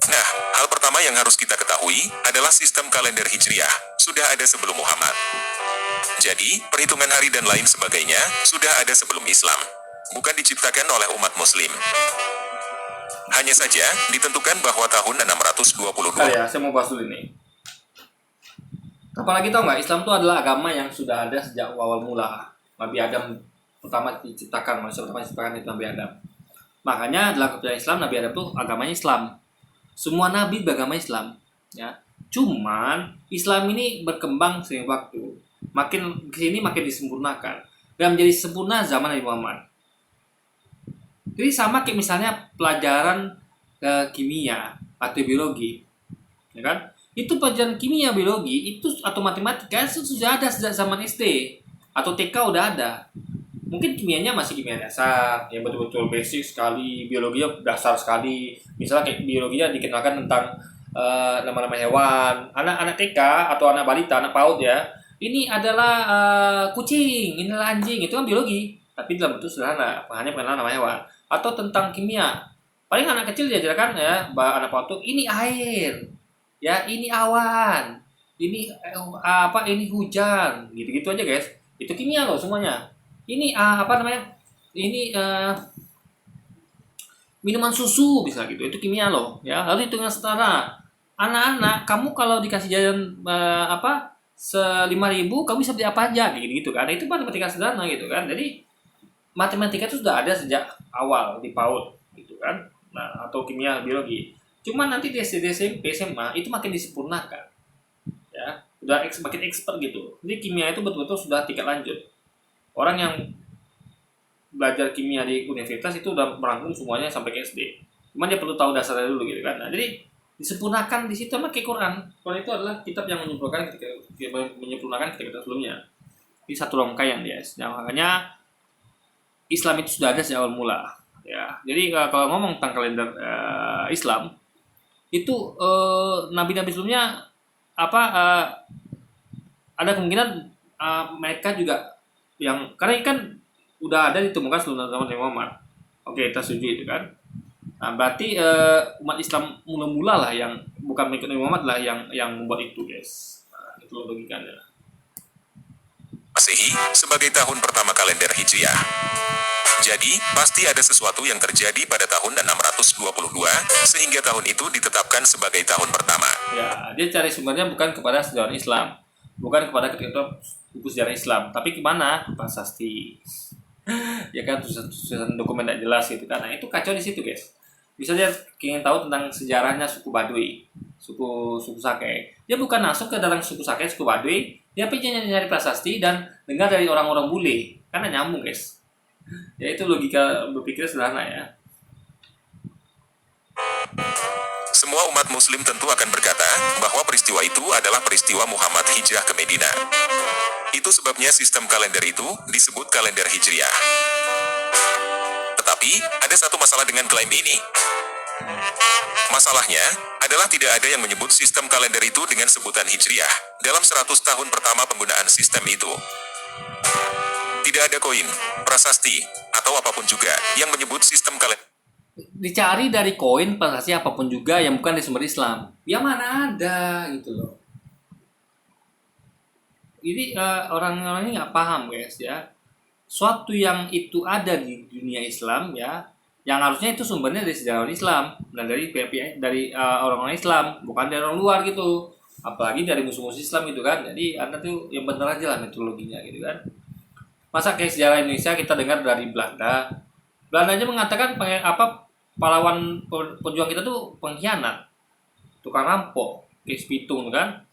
Nah, hal pertama yang harus kita ketahui adalah sistem kalender Hijriah sudah ada sebelum Muhammad. Jadi, perhitungan hari dan lain sebagainya sudah ada sebelum Islam, bukan diciptakan oleh umat Muslim. Hanya saja ditentukan bahwa tahun 622. Ya, saya mau bahas dulu ini. Apalagi tau nggak, Islam itu adalah agama yang sudah ada sejak awal mula. Nabi Adam pertama diciptakan, manusia pertama diciptakan itu Nabi Adam. Makanya dalam kepercayaan Islam, Nabi Adam itu agamanya Islam. Semua nabi beragama Islam, ya. Cuman Islam ini berkembang seiring waktu. Makin kesini makin disempurnakan dan menjadi sempurna zaman Nabi Muhammad. Jadi sama kayak misalnya pelajaran kimia atau biologi, ya kan? Itu pelajaran kimia, biologi itu atau matematika itu sudah ada sejak zaman SD atau TK udah ada. Mungkin kimianya masih kimia dasar, yang betul-betul basic sekali, biologinya dasar sekali. Misalnya kayak biologinya dikenalkan tentang nama-nama hewan. Anak-anak TK atau anak balita, anak PAUD ya. Ini adalah kucing, ini adalah anjing, itu kan biologi. Tapi dalam bentuk sederhana, hanya pengenalan nama hewan. Atau tentang kimia. Paling anak kecil diajarkan ya, anak PAUD ini air, ya ini awan, ini ini hujan, gitu-gitu aja guys. Itu kimia loh semuanya. Ini apa namanya? Ini minuman susu bisa gitu. Itu kimia loh, ya. Lalu hitungan setara. Anak-anak, kamu kalau dikasih jajan 5.000, kamu bisa beli apa aja gitu kan. Itu matematika sederhana gitu kan. Jadi matematika itu sudah ada sejak awal di PAUD gitu kan. Nah, atau kimia, biologi. Cuma nanti di SD, SMP, SMA itu makin disempurnakan. Ya, udah makin expert gitu. Jadi kimia itu betul-betul sudah tingkat lanjut. Orang yang belajar kimia di universitas itu udah merangkum semuanya sampai ke SD. Cuman dia perlu tahu dasarnya dulu gitu kan. Nah, jadi disempurnakan di situ sama kayak Quran. Quran itu adalah kitab yang menyempurnakan kitab sebelumnya. Ini satu rangkaian dia. Nah, makanya Islam itu sudah ada sejak awal mula. Ya, jadi kalau ngomong tentang kalender Islam itu nabi-nabi sebelumnya ada kemungkinan mereka juga yang karena kan udah ada ditemukan sebelum zaman Nabi Muhammad. Oke, kita setuju itu kan. Nah, berarti umat Islam mula-mula lah yang bukan mengikut Nabi Muhammad lah yang membuat itu, guys. Nah, itu logikanya. Masehi sebagai tahun pertama kalender Hijriah. Jadi, pasti ada sesuatu yang terjadi pada tahun 622 sehingga tahun itu ditetapkan sebagai tahun pertama. Ya, dia cari sumbernya bukan kepada sejarah Islam, bukan kepada kitab buku sejarah Islam, tapi kemana? Prasasti. Ya kan, tulisan dokumen tidak jelas gitu kan. Nah, itu kacau di situ, guys. Bisa dia ingin tahu tentang sejarahnya suku Baduy, suku Sake. Dia bukan masuk ke dalam suku Sake, suku Baduy, dia pengen nyari prasasti dan dengar dari orang-orang bule. Karena nyambung, guys. Ya itu logika berpikir sederhana ya. Semua umat muslim tentu akan berkata bahwa peristiwa itu adalah peristiwa Muhammad hijrah ke Medina. Itu sebabnya sistem kalender itu disebut kalender Hijriah. Tetapi, ada satu masalah dengan klaim ini. Masalahnya adalah tidak ada yang menyebut sistem kalender itu dengan sebutan Hijriah dalam 100 tahun pertama penggunaan sistem itu. Tidak ada koin, prasasti, atau apapun juga yang menyebut sistem kalender. Dicari dari koin, prasasti apapun juga yang bukan di sumber Islam. Ya mana ada gitu loh. Jadi orang-orang ini nggak paham, guys ya. Suatu yang itu ada di dunia Islam ya, yang harusnya itu sumbernya dari sejarawan Islam dan dari pihak-pihak dari orang-orang Islam, bukan dari orang luar gitu. Apalagi dari musuh-musuh Islam gitu kan. Jadi Anda tuh yang benar aja lah metodologinya gitu kan. Masa kayak sejarah Indonesia kita dengar dari Belanda. Belanda aja mengatakan pahlawan pejuang kita tuh pengkhianat, tukang rampok, kayak Pitung kan.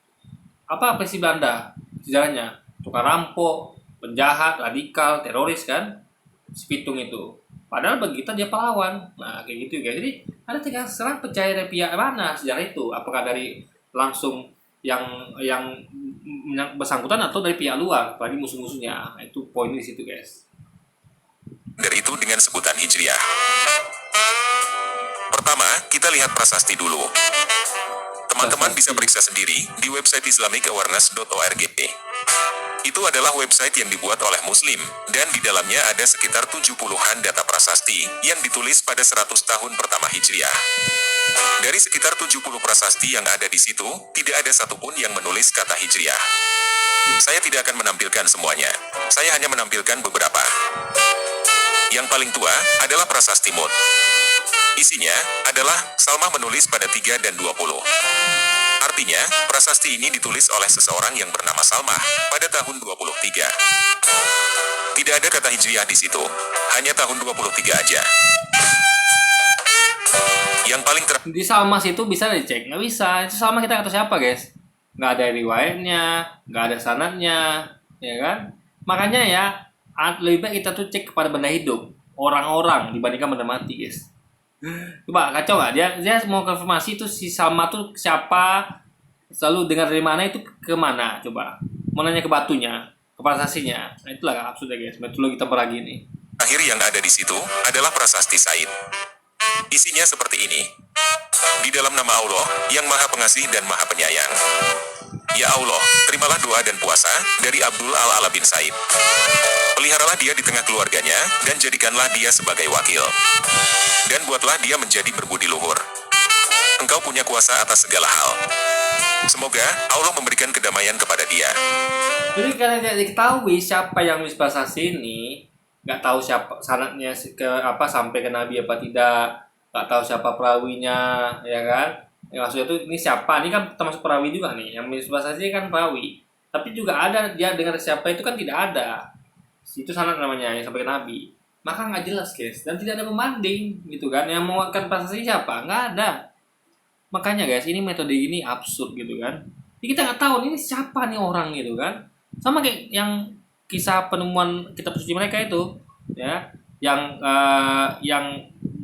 Apa versi Belanda sejarahnya? Tukang rampok, penjahat, radikal, teroris kan. Pitung itu. Padahal bagi kita dia pahlawan. Nah, kayak gitu guys. Jadi ada tinggal serang percaya dari pihak mana sejarah itu? Apakah dari langsung yang bersangkutan atau dari pihak luar, apalagi musuh-musuhnya. Nah, itu poin di situ guys. Dari itu dengan sebutan Hijriah. Pertama, kita lihat prasasti dulu. Teman-teman bisa periksa sendiri di website islamicawareness.org. Itu adalah website yang dibuat oleh Muslim, dan di dalamnya ada sekitar 70-an data prasasti yang ditulis pada 100 tahun pertama Hijriah. Dari sekitar 70 prasasti yang ada di situ, tidak ada satupun yang menulis kata Hijriah. Saya tidak akan menampilkan semuanya. Saya hanya menampilkan beberapa. Yang paling tua adalah prasasti Mut. Isinya adalah Salmah menulis pada 3 dan 20. Artinya, prasasti ini ditulis oleh seseorang yang bernama Salmah pada tahun 23. Tidak ada kata Hijriah di situ, hanya tahun 23 aja. Yang paling Di Salmas itu bisa dicek? Nggak bisa. Itu Salmas kita nggak tahu siapa, guys. Nggak ada riwayatnya, nggak ada sanadnya, ya kan? Makanya ya, lebih baik kita tuh cek kepada benda hidup, orang-orang dibandingkan benda mati, guys. Coba kacau nggak? Dia mau konfirmasi itu si Salma tuh siapa, selalu dengar dari mana itu kemana? Coba mau nanya ke batunya, ke prasasinya. Nah itulah absurdnya, guys. Metodologi kita beragi ini. akhir yang ada di situ adalah prasasti Said. Isinya seperti ini. Di dalam nama Allah, yang Maha Pengasih dan Maha Penyayang. Ya Allah, terimalah doa dan puasa dari Abdul Al-Ala bin Said. Peliharalah dia di tengah keluarganya, dan jadikanlah dia sebagai wakil. Dan buatlah dia menjadi berbudi luhur. Engkau punya kuasa atas segala hal. Semoga Allah memberikan kedamaian kepada dia. Jadi karena tidak diketahui siapa yang nulis prasasti ini, nggak tahu siapa sanadnya ke apa sampai ke Nabi apa tidak, nggak tahu siapa perawinya, ya kan? Ya, maksudnya tuh ini siapa? Ini kan termasuk perawi juga nih, yang nulis prasasti kan perawi. Tapi juga ada dia dengar siapa itu kan tidak ada. Itu sanad namanya yang sampai ke Nabi. Maka nggak jelas, guys, dan tidak ada pembanding gitu kan. Yang menguatkan prasasti siapa? Nggak ada. Makanya guys, ini metode ini absurd gitu kan. Jadi kita nggak tahu ini siapa nih orang gitu kan. Sama kayak yang kisah penemuan kitab suci mereka itu, ya, yang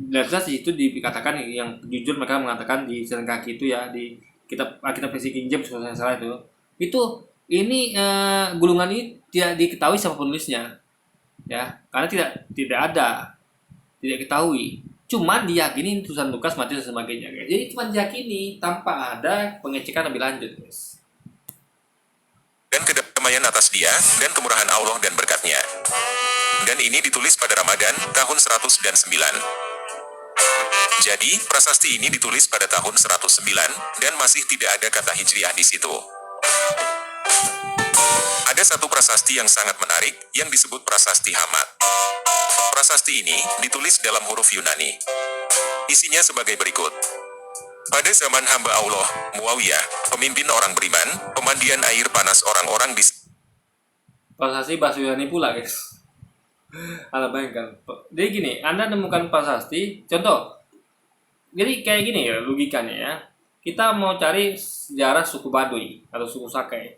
jelas di situ dikatakan yang jujur mereka mengatakan di jalan kaki itu ya di kitab versi King James kalau saya salah itu ini gulungan ini tidak diketahui siapa penulisnya, ya, karena tidak ada, tidak diketahui. Cuman diyakini tulisan Lukas, Matius dan sebagainya, guys. Jadi cuma diyakini tanpa ada pengecekan lebih lanjut, guys. Dan kedamaian atas dia, dan kemurahan Allah dan berkatnya. Dan ini ditulis pada Ramadan, tahun 109. Jadi, prasasti ini ditulis pada tahun 109, dan masih tidak ada kata Hijriah di situ. Ada satu prasasti yang sangat menarik, yang disebut prasasti Hamad. Prasasti ini ditulis dalam huruf Yunani. Isinya sebagai berikut. Pada zaman hamba Allah, Muawiyah, pemimpin orang beriman, pemandian air panas orang-orang di... Prasasti bahasa Yunani pula, guys. Anda bayangkan. Jadi gini, Anda nemukan prasasti, contoh. Jadi kayak gini ya logikanya ya. Kita mau cari sejarah suku Baduy atau suku Sakai.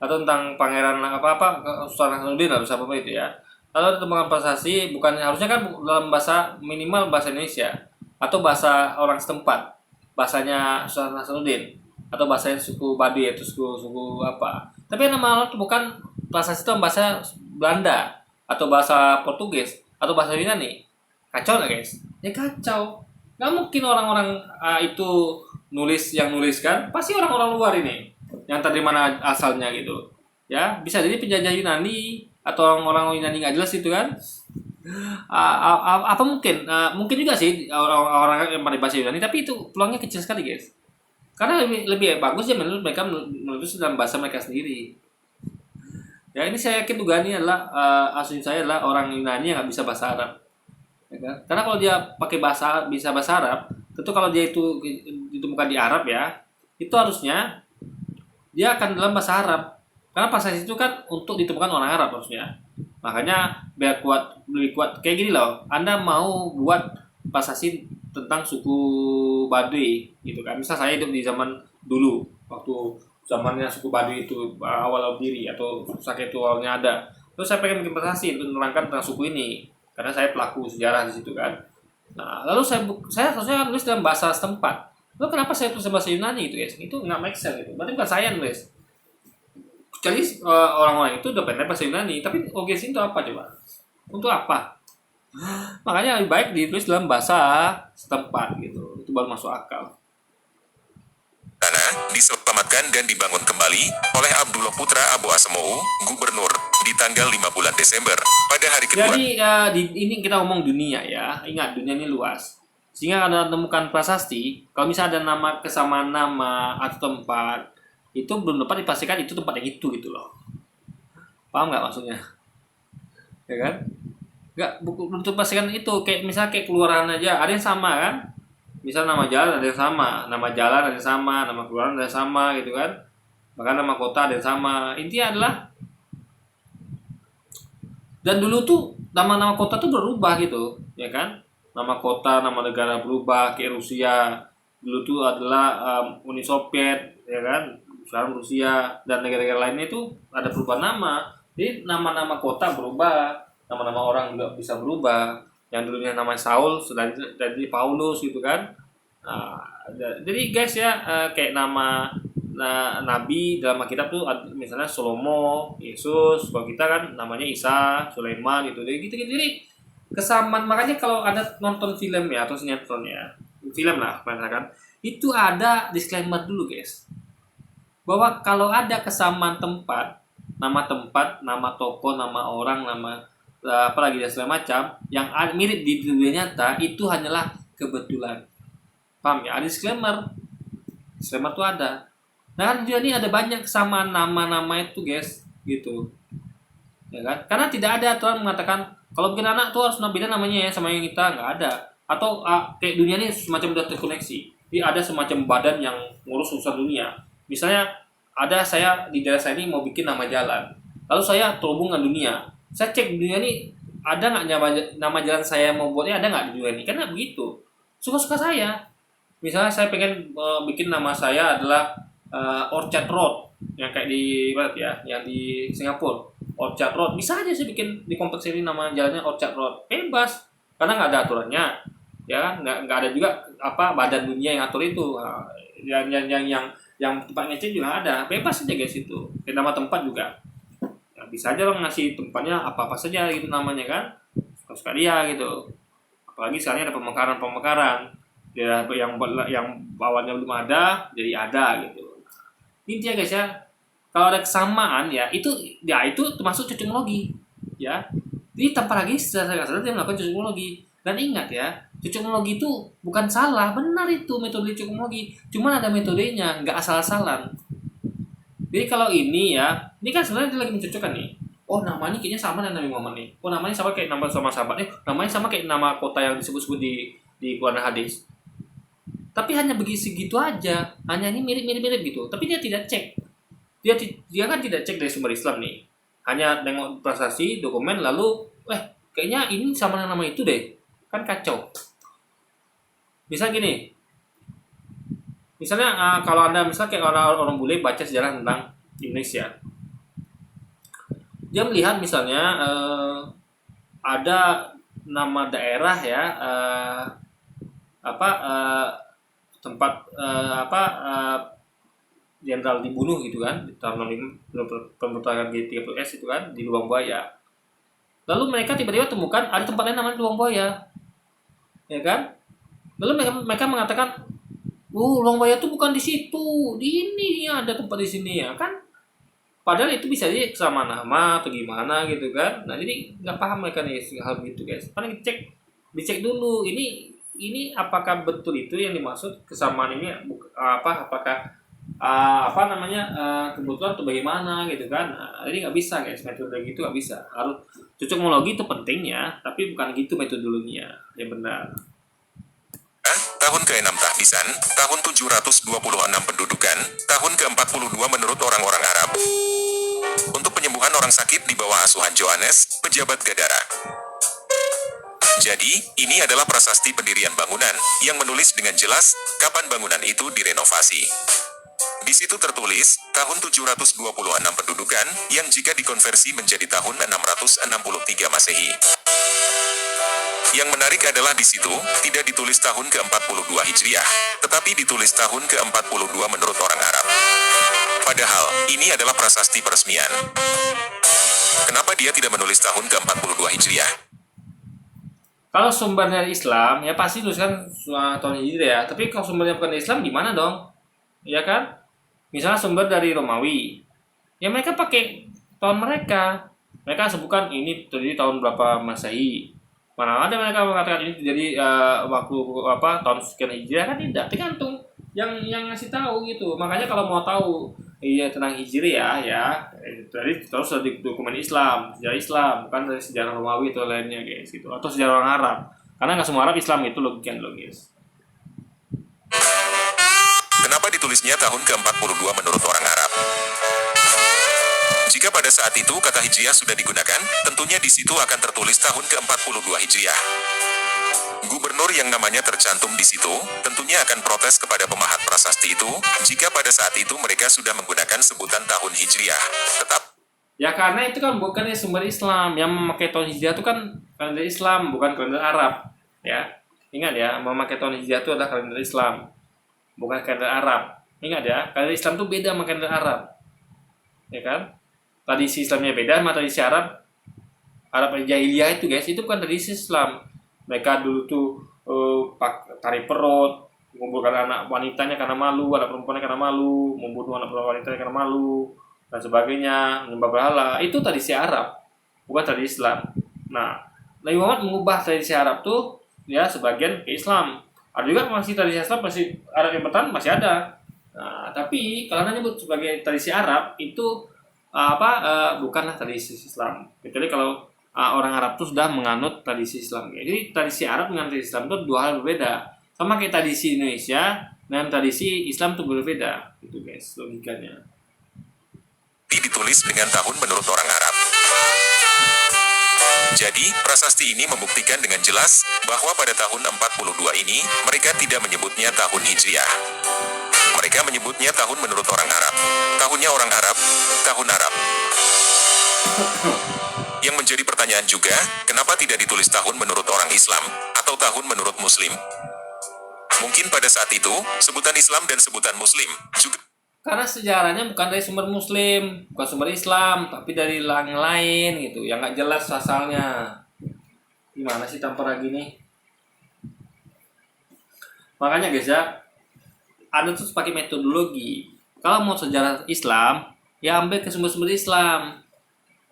Atau tentang pangeran apa-apa, Sultan Hasanuddin atau siapa itu ya. Lalu ditemukan prasasti, bukan harusnya kan dalam bahasa minimal bahasa Indonesia atau bahasa orang setempat, bahasanya Sultan Hasanuddin atau bahasa suku Baduy atau suku apa. Tapi nama Allah itu bukan prasasti itu bahasa Belanda atau bahasa Portugis atau bahasa Yunani. Kacau nggak, guys? Ya kacau. Nggak mungkin orang-orang itu nulis kan pasti orang-orang luar ini yang tadi mana asalnya gitu. Ya bisa jadi penjajah Yunani atau orang-orang Yunani nggak jelas itu kan. Apa mungkin mungkin juga sih orang-orang yang pada bahasa Yunani, tapi itu peluangnya kecil sekali, guys, karena lebih bagus ya menurut mereka menulis dalam bahasa mereka sendiri. Ya ini saya yakin dugaannya adalah asumsi saya adalah orang Yunani yang nggak bisa bahasa Arab, ya kan? Karena kalau dia pakai bisa bahasa Arab, tentu kalau dia itu ditemukan di Arab ya, itu harusnya dia akan dalam bahasa Arab. Karena prasasti itu kan untuk ditemukan orang Arab harusnya. Makanya biar lebih kuat kayak gini loh. Anda mau buat prasasti tentang suku Baduy gitu kan. Misal saya hidup di zaman dulu waktu zamannya suku Baduy itu awal berdiri atau Sakai itu awalnya ada. Terus saya pengen bikin prasasti untuk menerangkan tentang suku ini karena saya pelaku sejarah di situ kan. Nah, lalu saya harusnya nulis dalam bahasa setempat. Lalu kenapa saya tulis bahasa Yunani gitu, guys? Itu nggak make sense gitu. Berarti bukan saya nulis. Jadi orang-orang itu udah pengen bahasa Yunani, tapi OGC itu apa coba? Untuk apa? Makanya lebih baik ditulis dalam bahasa setempat gitu. Itu baru masuk akal. Tanah diselamatkan dan dibangun kembali oleh Abdullah Putra Abu Asmou, gubernur, di tanggal 5 bulan Desember, pada hari kedua. Jadi ini kita ngomong dunia ya. Ingat, dunia ini luas. Sehingga Anda temukan prasasti, kalau misalnya ada kesamaan nama atau tempat, itu belum dapat dipastikan itu tempat yang itu gitu loh. Paham nggak maksudnya? Ya kan? nggak untuk pastikan itu, kayak misalnya kayak kelurahan aja ada yang sama kan, misal nama jalan ada yang sama, nama jalan ada yang sama, nama kelurahan ada yang sama gitu kan, bahkan nama kota ada yang sama. Intinya adalah, dan dulu tuh nama-nama kota tuh berubah gitu ya kan, nama kota nama negara berubah, kayak Rusia dulu tuh adalah Uni Soviet ya kan, sekarang Rusia, dan negara-negara lainnya itu ada perubahan nama. Jadi nama-nama kota berubah, nama-nama orang juga bisa berubah, yang dulunya nama Saul sudah jadi Paulus gitu kan. Nah, jadi guys ya, kayak nama nabi dalam Alkitab tuh misalnya Salomo, Yesus. Kalau kita kan namanya Isa, Sulaiman gitu. Jadi gitu, jadi kesamaan. Makanya kalau ada nonton film ya atau sinetron ya, film lah misalkan, itu ada disclaimer dulu guys, bahwa kalau ada kesamaan tempat, nama toko, nama orang, nama apalagi dan segala macam yang mirip di dunia nyata, itu hanyalah kebetulan. Paham ya? Ada disclaimer. Disclaimer tuh ada. Nah kan dia ini ada banyak kesamaan nama-nama itu guys, gitu. Ya kan? Karena tidak ada aturan mengatakan kalau bikin anak tuh harus beda namanya ya sama yang kita, nggak ada. Atau kayak dunia ini semacam udah terkoneksi. Jadi ada semacam badan yang ngurus urusan dunia. Misalnya ada saya di daerah saya ini mau bikin nama jalan. Lalu saya terhubung dengan dunia. Saya cek di dunia ini ada nggak nama jalan saya mau buatnya, ada nggak di dunia ini? Karena begitu. Suka-suka saya. Misalnya saya pengen bikin nama saya adalah Orchard Road, yang kayak di mana ya, yang di Singapura, Orchard Road. Bisa aja sih bikin di kompleks ini nama jalannya Orchard Road, bebas, karena nggak ada aturannya, ya kan? Nggak ada juga apa badan dunia yang atur itu. Yang tempat ngecek juga ada, bebas aja guys itu. Kayak nama tempat juga, ya, bisa aja lo ngasih tempatnya apa saja gitu namanya kan, suka dia gitu. Apalagi sekarang ada pemekaran ya, yang awalnya belum ada jadi ada gitu. Intinya guys ya, kalau ada kesamaan ya itu termasuk cocokologi ya. Jadi tanpa lagi secara kasar dia melakukan cocokologi. Dan ingat ya, cocokologi itu bukan salah, benar itu metode cocokologi. Cuman ada metodenya, nggak asal-asalan. Jadi kalau ini ya, ini kan sebenarnya dia lagi mencocokkan nih. Oh namanya kayaknya sama dengan Nabi Muhammad nih. Oh namanya sama kayak nama sama sahabat. Namanya sama kayak nama kota yang disebut-sebut di Quran hadis. Tapi hanya segitu aja, hanya ini mirip gitu. Tapi dia tidak cek, dia kan tidak cek dari sumber Islam nih, hanya nengok prasasti dokumen lalu, kayaknya ini sama dengan nama itu deh, kan kacau. Misalnya kalau anda misalnya kayak orang bule baca sejarah tentang Indonesia, dia melihat misalnya ada nama daerah ya, tempat jenderal dibunuh gitu kan di tahun 65 pemberontakan G30S itu kan di Lubang Buaya. Lalu mereka tiba-tiba temukan ada tempat lain namanya Lubang Buaya, ya kan? Lalu mereka mengatakan, Lubang Buaya itu bukan di situ, di ini ya, ada tempat di sini ya kan? Padahal itu bisa jadi sama nama atau gimana gitu kan? Nah jadi nggak paham mereka nih hal gitu guys. Paling dicek dulu ini apakah betul itu yang dimaksud kesamaan ini, apakah kebetulan atau bagaimana gitu kan. Nah, jadi nggak bisa guys, metode gitu nggak bisa. Harus cocokologi itu penting ya, tapi bukan gitu metodologinya yang benar. Tahun ke-6 tahbisan, tahun 726 pendudukan, tahun ke-42 menurut orang-orang Arab. Untuk penyembuhan orang sakit di bawah asuhan Johannes, pejabat Gadara. Jadi, ini adalah prasasti pendirian bangunan, yang menulis dengan jelas, kapan bangunan itu direnovasi. Di situ tertulis, tahun 726 pendudukan, yang jika dikonversi menjadi tahun 663 Masehi. Yang menarik adalah di situ, tidak ditulis tahun ke-42 Hijriah, tetapi ditulis tahun ke-42 menurut orang Arab. Padahal, ini adalah prasasti peresmian. Kenapa dia tidak menulis tahun ke-42 Hijriah? Kalau sumber dari Islam, ya pasti tuliskan tahun Hijriah. Tapi kalau sumbernya bukan dari Islam, gimana dong? Ya kan? Misalnya sumber dari Romawi, ya mereka pakai tahun mereka. Mereka sebutkan ini terjadi tahun berapa Masehi. Mana ada mereka mengatakan ini terjadi waktu tahun sekian Hijriah, kan tidak. Tergantung yang ngasih tahu gitu. Makanya kalau mau tahu tentang Hijriah ya dari terus dari dokumen Islam, sejarah Islam, bukan dari sejarah Romawi atau lainnya guys gitu, atau sejarah orang Arab, karena nggak semua Arab Islam itu logis. Kenapa ditulisnya tahun ke-42 menurut orang Arab? Jika pada saat itu kata Hijriah sudah digunakan, tentunya di situ akan tertulis tahun ke-42 Hijriah. Gubernur yang namanya tercantum di situ, tentunya akan protes kepada pemahat prasasti itu, jika pada saat itu mereka sudah menggunakan sebutan tahun Hijriah. Ya karena itu kan bukan sumber Islam, yang memakai tahun Hijriah itu kan kalender Islam, bukan kalender Arab. Ya, ingat ya, memakai tahun Hijriah itu adalah kalender Islam, bukan kalender Arab. Ingat ya, kalender Islam itu beda sama kalender Arab, ya kan? Tradisi Islamnya beda sama tradisi Arab. Arab jahiliyah itu guys, itu bukan tradisi Islam. Mereka dulu tuh tarik perut, mengumpulkan anak wanitanya karena malu, anak perempuannya karena malu, membunuh anak wanitanya karena malu, dan sebagainya, menyembah berhala. Itu tradisi Arab, bukan tradisi Islam. Nah, Nabi Muhammad mengubah tradisi Arab tuh ya sebagian ke Islam. Ada juga masih tradisi Islam, masih Arab yang bertahan masih ada. Nah, tapi kalau nyebut sebagai tradisi Arab itu bukanlah tradisi Islam. Kecuali kalau orang Arab tuh sudah menganut tradisi Islam. Jadi tradisi Arab dengan tradisi Islam itu dua hal berbeda. Sama kayak tradisi Indonesia dengan tradisi Islam itu berbeda. Itu guys logikanya. Ditulis dengan tahun menurut orang Arab. Jadi, prasasti ini membuktikan dengan jelas bahwa pada tahun 42 ini mereka tidak menyebutnya tahun Hijriah. Mereka menyebutnya tahun menurut orang Arab. Tahunnya orang Arab, tahun Arab. Yang menjadi pertanyaan juga, kenapa tidak ditulis tahun menurut orang Islam, atau tahun menurut Muslim? Mungkin pada saat itu, sebutan Islam dan sebutan Muslim juga. Karena sejarahnya bukan dari sumber Muslim, bukan sumber Islam, tapi dari yang lain gitu, yang nggak jelas asalnya. Gimana sih tampar lagi nih? Makanya guys ya, ada tuh pakai metodologi. Kalau mau sejarah Islam, ya ambil ke sumber-sumber Islam.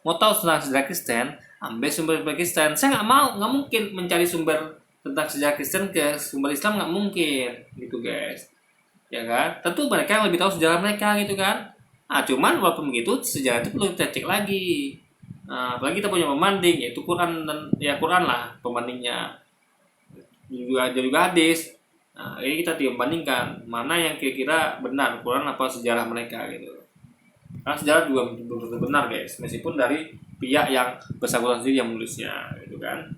Mau tahu tentang sejarah Kristen, ambil sumber Kristen. Saya nggak mungkin mencari sumber tentang sejarah Kristen ke sumber Islam, nggak mungkin, gitu guys. Ya kan? Tentu mereka yang lebih tahu sejarah mereka, gitu kan. Nah, cuman walaupun begitu, sejarah itu perlu kita cek lagi. Nah, apalagi kita punya pembanding, yaitu Quran dan Quran lah pembandingnya. Juga hadis. Nah, ini kita membandingkan mana yang kira-kira benar, Quran apa sejarah mereka gitu. Karena sejarah juga belum benar guys, meskipun dari pihak yang bersangkutan sendiri yang menulisnya, gitu kan.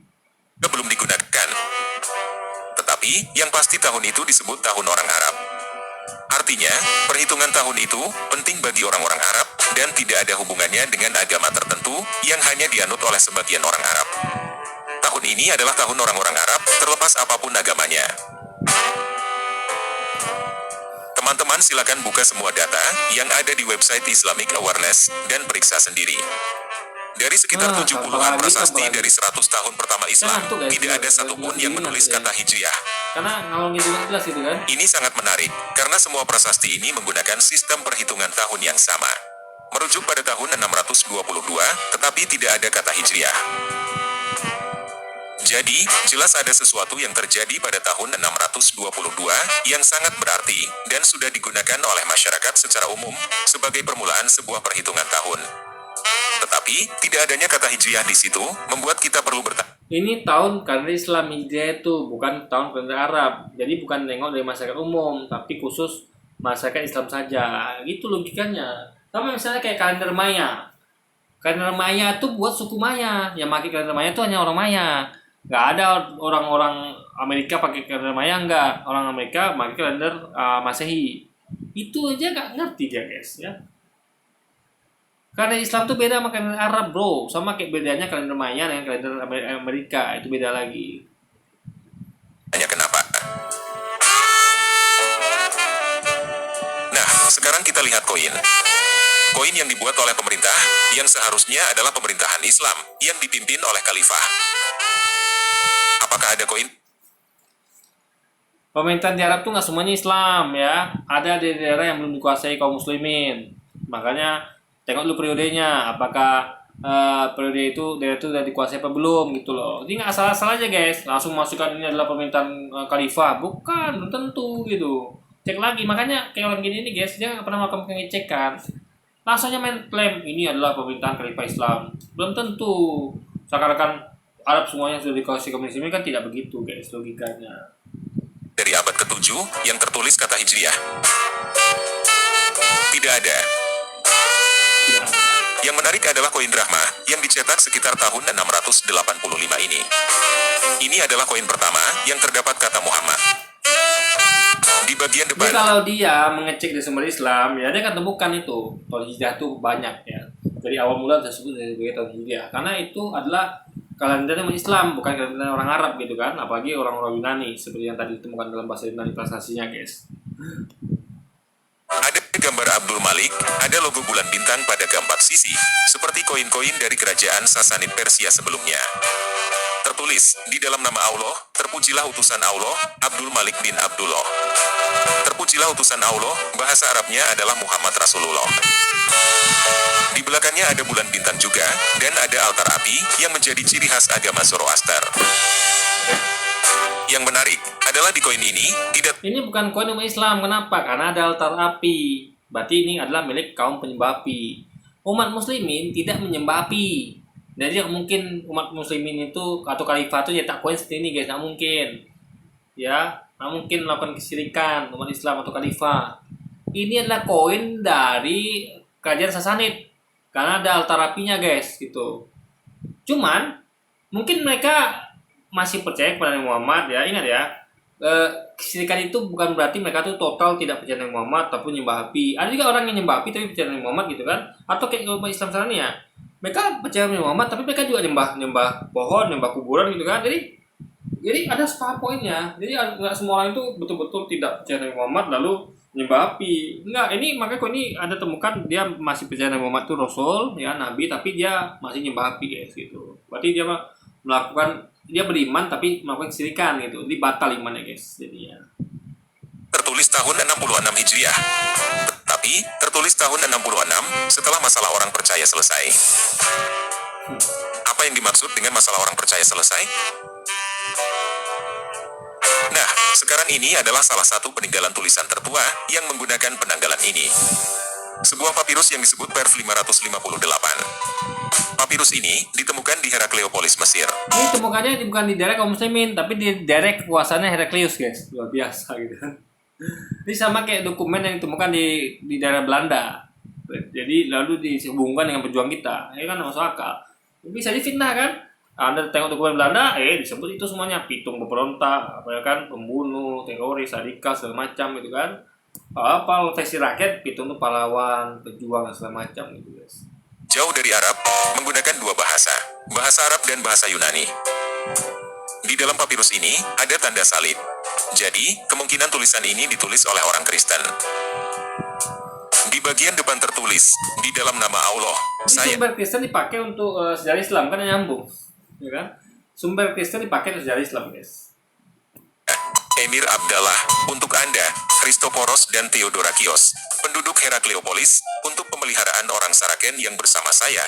Belum digunakan. Tetapi, yang pasti tahun itu disebut tahun orang Arab. Artinya, perhitungan tahun itu penting bagi orang-orang Arab dan tidak ada hubungannya dengan agama tertentu yang hanya dianut oleh sebagian orang Arab. Tahun ini adalah tahun orang-orang Arab, terlepas apapun agamanya. Teman-teman silakan buka semua data yang ada di website Islamic Awareness dan periksa sendiri. Dari sekitar 70-an prasasti dari 100 tahun pertama Islam, tidak ada satupun yang menulis kata Hijriah. Karena ngalungin juga jelas gitu kan. Ini sangat menarik, karena semua prasasti ini menggunakan sistem perhitungan tahun yang sama. Merujuk pada tahun 622, tetapi tidak ada kata Hijriah. Jadi, jelas ada sesuatu yang terjadi pada tahun 622 yang sangat berarti dan sudah digunakan oleh masyarakat secara umum sebagai permulaan sebuah perhitungan tahun. Tetapi, tidak adanya kata Hijriah di situ membuat kita perlu bertanya. Ini tahun kalender Islam Hijriah itu bukan tahun kalender Arab. Jadi bukan nengok dari masyarakat umum, tapi khusus masyarakat Islam saja. Gitu logikanya. Sama misalnya kayak kalender Maya. Kalender Maya itu buat suku Maya. Yang pakai kalender Maya itu hanya orang Maya. Nggak ada orang-orang Amerika pakai kalender Maya, nggak. Orang Amerika pakai kalender Masehi. Itu aja nggak ngerti dia guys ya. Kalender Islam tuh beda sama kalender Arab bro. Sama kayak bedanya kalender Maya dengan kalender Amerika. Itu beda lagi. Tanya kenapa? Nah, sekarang kita lihat koin. Koin yang dibuat oleh pemerintah, yang seharusnya adalah pemerintahan Islam, yang dipimpin oleh khalifah. Apakah ada koin? Pemerintahan di Arab tuh nggak semuanya Islam ya. Ada di daerah yang belum dikuasai kaum muslimin. Makanya tengok dulu periodenya. Apakah periode itu daerah itu sudah dikuasai apa belum gitu loh. Jadi nggak asal-asal aja guys. Langsung masukkan ini adalah pemerintahan khalifah. Bukan, belum tentu gitu. Cek lagi. Makanya kayak orang gini nih guys, dia nggak pernah melakukan pengecekan. langsung aja main klaim ini adalah pemerintahan Khalifah Islam. Belum tentu. Seakan-akan Arab semuanya sudah dikasih komunis, ini kan tidak begitu guys logikanya. Dari abad ke-7 yang tertulis kata Hijriah. Tidak ada. Ya. Yang menarik adalah koin drachma yang dicetak sekitar tahun 685 ini. Ini adalah koin pertama yang terdapat kata Muhammad. Di bagian Jadi depan, kalau dia mengecek di sumber Islam, ya dia akan temukan itu tahun hijrah itu banyak ya. Dari awal mula tersebut sebagai tahun hijrah, karena itu adalah kalender Islam, bukan kalender orang Arab gitu kan, apalagi orang-orang Yunani seperti yang tadi ditemukan dalam bahasa Yunani translasinya guys. ada gambar Abdul Malik, ada logo bulan bintang pada keempat sisi, seperti koin-koin dari kerajaan Sasanid Persia sebelumnya. Tertulis, di dalam nama Allah, terpujilah utusan Allah, Abdul Malik bin Abdullah. Terpujilah utusan Allah, bahasa Arabnya adalah Muhammad Rasulullah. Di belakangnya ada bulan bintang juga, dan ada altar api yang menjadi ciri khas agama Zoroaster. Yang menarik adalah di koin ini tidak Ini bukan koin umat Islam, kenapa? Karena ada altar api. Berarti ini adalah milik kaum penyembah api. Umat muslimin tidak menyembah api. Jadi mungkin umat muslimin itu atau khalifah itu nyetak koin seperti ini guys, nggak mungkin. Ya, nggak mungkin melakukan kesyirikan umat Islam atau khalifah. Ini adalah koin dari kerajaan Sasanid. Karena ada altar apinya guys, gitu. Cuman mungkin mereka masih percaya kepada Nabi Muhammad ya, ingat ya. Kesyirikan itu bukan berarti mereka tuh total tidak percaya Nabi Muhammad ataupun nyembah api. Ada juga orang yang nyembah api tapi percaya Nabi Muhammad gitu kan. Atau kayak umat Islam sana ya. Mereka percaya Nabi Muhammad tapi mereka juga nyembah pohon, nyembah kuburan gitu kan. Jadi ada setahap poinnya. Jadi nggak semua orang itu betul-betul tidak percaya Nabi Muhammad lalu nyembah api. Enggak, ini makanya kok ini ada temukan dia masih percaya Nabi Muhammad itu Rasul ya, Nabi, tapi dia masih nyembah api guys gitu. Berarti dia melakukan, dia beriman tapi melakukan kesyirikan gitu. Jadi batal imannya guys jadinya. tertulis tahun 66 Hijriah. Tapi, tertulis tahun 66 setelah masalah orang percaya selesai. Apa yang dimaksud dengan masalah orang percaya selesai? Nah, sekarang ini adalah salah satu peninggalan tulisan tertua yang menggunakan penanggalan ini. Sebuah papirus yang disebut Perf 558. Papirus ini ditemukan di Herakleopolis, Mesir. Ini temukannya bukan di daerah kaum muslimin tapi di daerah kekuasaannya Heraklius guys. Luar biasa gitu kan. Ini sama kayak dokumen yang ditemukan di daerah Belanda. Jadi lalu dihubungkan dengan pejuang kita. Ini kan masuk akal. Bisa difitnah kan? Anda tengok dokumen Belanda, disebut itu semuanya pitung pemberontak, apa ya kan, pembunuh, teroris, radikal segala macam gitu kan. Apa versi rakyat pitung itu pahlawan, pejuang segala macam gitu guys. Jauh dari Arab, menggunakan dua bahasa, bahasa Arab dan bahasa Yunani. Di dalam papirus ini ada tanda salib. Jadi, kemungkinan tulisan ini ditulis oleh orang Kristen. Di bagian depan tertulis, di dalam nama Allah, Ini saya... sumber Kristen dipakai untuk sejarah Islam kan nyambung, ya kan? Sumber Kristen dipakai untuk sejarah Islam guys. Emir Abdallah, untuk Anda, Christoporos dan Theodorakios, penduduk Herakleopolis, untuk pemeliharaan orang Saraken yang bersama saya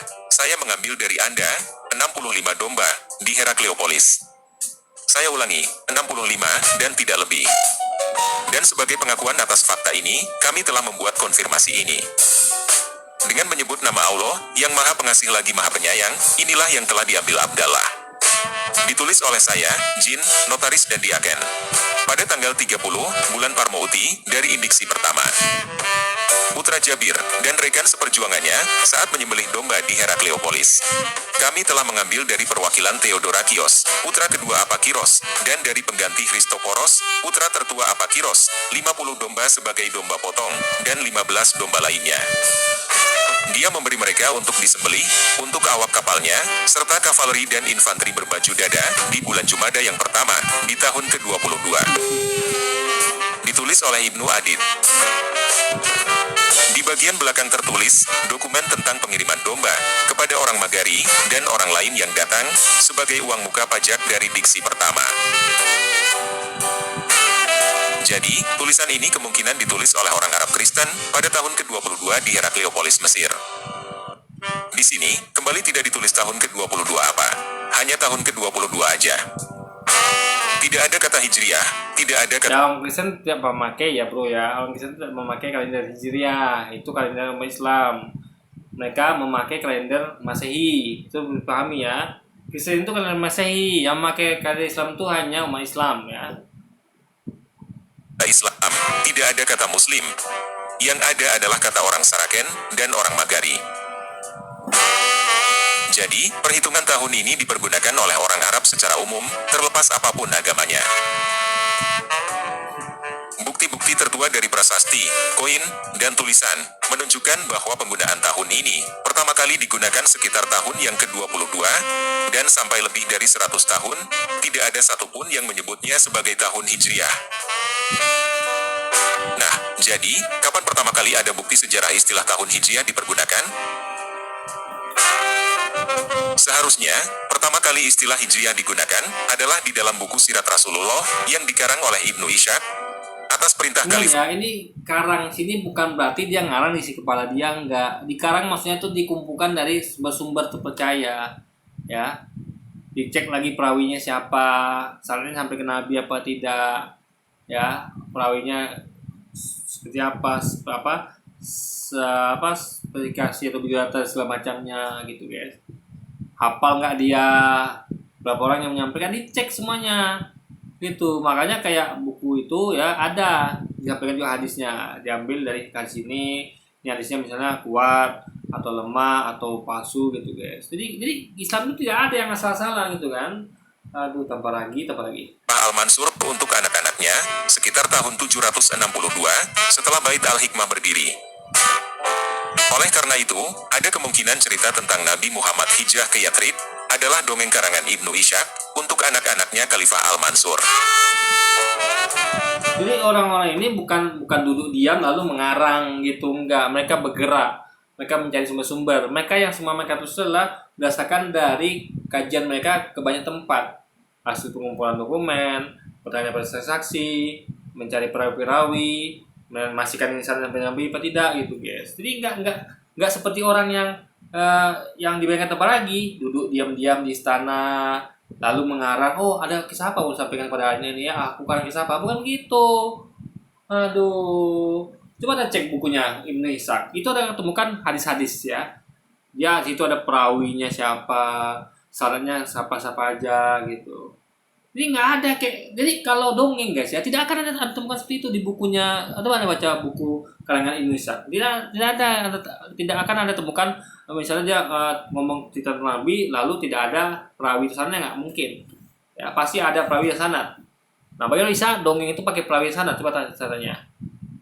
mengambil dari Anda 65 domba di Herakleopolis. Saya ulangi, 65 dan tidak lebih. Dan sebagai pengakuan atas fakta ini, kami telah membuat konfirmasi ini. Dengan menyebut nama Allah, yang Maha Pengasih lagi Maha Penyayang, inilah yang telah diambil Abdallah. Ditulis oleh saya, Jin, notaris dan diaken. Pada tanggal 30, bulan Parmouti, dari indiksi pertama. Putra Jabir, dan rekan seperjuangannya, saat menyembelih domba di Herakleopolis. Kami telah mengambil dari perwakilan Theodorakios, putra kedua Apakiros, dan dari pengganti Christoporos, putra tertua Apakiros, 50 domba sebagai domba potong, dan 15 domba lainnya. Dia memberi mereka untuk disembelih, untuk awak kapalnya, serta kavaleri dan infanteri berbaju dada, di bulan Jumada yang pertama, di tahun ke-22. Ditulis oleh Ibnu Adid. Di bagian belakang tertulis, dokumen tentang pengiriman domba, kepada orang Magari, dan orang lain yang datang, sebagai uang muka pajak dari diksi pertama. Jadi, tulisan ini kemungkinan ditulis oleh orang Arab Kristen pada tahun ke-22 di Herakleopolis, Mesir. Di sini, kembali tidak ditulis tahun ke-22 apa, hanya tahun ke-22 aja. Tidak ada kata Hijriah, tidak ada kata... Ya, orang Kristen tidak memakai ya bro ya. Orang Kristen tidak memakai kalender Hijriah. Itu kalender umat Islam. mereka memakai kalender Masehi. Itu dipahami ya. Kristen itu kalender Masehi, yang memakai kalender Islam itu hanya umat Islam ya. Islam, tidak ada kata Muslim. Yang ada adalah kata orang Saraken dan orang Magari. Jadi, perhitungan tahun ini dipergunakan oleh orang Arab secara umum, terlepas apapun agamanya. Bukti-bukti tertua dari prasasti, koin, dan tulisan menunjukkan bahwa penggunaan tahun ini pertama kali digunakan sekitar tahun yang ke-22, dan sampai lebih dari 100 tahun, tidak ada satupun yang menyebutnya sebagai tahun Hijriah. Nah, jadi, kapan pertama kali ada bukti sejarah istilah tahun Hijriah dipergunakan? Seharusnya, pertama kali istilah Hijriah digunakan adalah di dalam buku Sirat Rasulullah yang dikarang oleh Ibnu Ishaq atas perintah Khalifah. Ya, ini karang sini bukan berarti dia ngarang isi kepala dia, enggak. Dikarang maksudnya itu dikumpulkan dari sumber-sumber terpercaya, ya. Dicek lagi perawinya siapa, sarannya sampai ke Nabi apa tidak, ya. Perawinya seperti apa, spesifikasi atau biodata segala macamnya gitu guys. Hafal nggak dia, berapa orang yang menyampaikan, dicek semuanya gitu. Makanya kayak buku itu ya ada disampaikan juga hadisnya, diambil dari hadis ini hadisnya misalnya kuat atau lemah atau palsu gitu guys. Jadi Islam itu tidak ada yang asal-asalan gitu kan. Aduh, tambah lagi Pak Al-Mansur untuk anak-anaknya sekitar tahun 762 setelah Bait Al-Hikmah berdiri. Oleh karena itu, ada kemungkinan cerita tentang Nabi Muhammad hijrah ke Yathrib adalah dongeng karangan Ibnu Ishaq untuk anak-anaknya Khalifah Al-Mansur. Jadi orang-orang ini bukan duduk diam lalu mengarang gitu, enggak. Mereka bergerak, mereka mencari sumber-sumber. Mereka yang semua mereka tulis adalah berdasarkan dari kajian mereka ke banyak tempat, hasil pengumpulan dokumen, bertanya pada saksi, mencari perawi-perawi, memastikan ini sampai Nabi apa tidak gitu guys. Jadi enggak seperti orang yang dibayangkan lagi duduk diam-diam di istana lalu mengarang, oh ada kisah apa mau sampaikan pada ini ya, aku kan kisah apa, bukan gitu. Aduh, coba kita cek bukunya Ibnu Ishaq, itu ada yang temukan hadis-hadis ya. Ya, situ ada perawinya siapa, syaratnya siapa-siapa aja gitu. Jadi nggak ada jadi kalau dongeng guys ya, tidak akan ada temukan seperti itu di bukunya. Atau Anda baca buku karangan Ibnu Ishaq, tidak akan ada temukan misalnya dia ngomong cerita Nabi lalu tidak ada perawi sanad, nggak mungkin. Ya pasti ada perawi sanad. Nah, bagaimana bisa dongeng itu pakai perawi sanad? Coba tanya.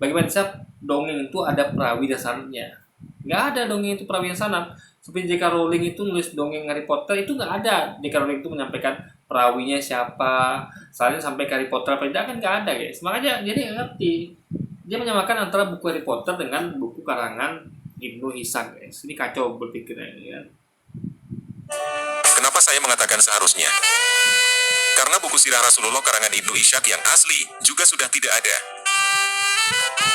Bagaimana bisa dongeng itu ada perawi sanadnya? Nggak ada dongeng itu perawi sanad. Seperti J.K. Rowling itu nulis dongeng Harry Potter, itu nggak ada. J.K. Rowling itu menyampaikan perawinya siapa, soalnya sampai Harry Potter apa tidak, kan nggak ada guys. Makanya jadi nggak ngerti. Dia menyamakan antara buku Harry Potter dengan buku karangan Ibnu Ishaq guys. Ini kacau berpikirnya ya. Kenapa saya mengatakan seharusnya? Karena buku Sirah Rasulullah karangan Ibnu Ishaq yang asli juga sudah tidak ada.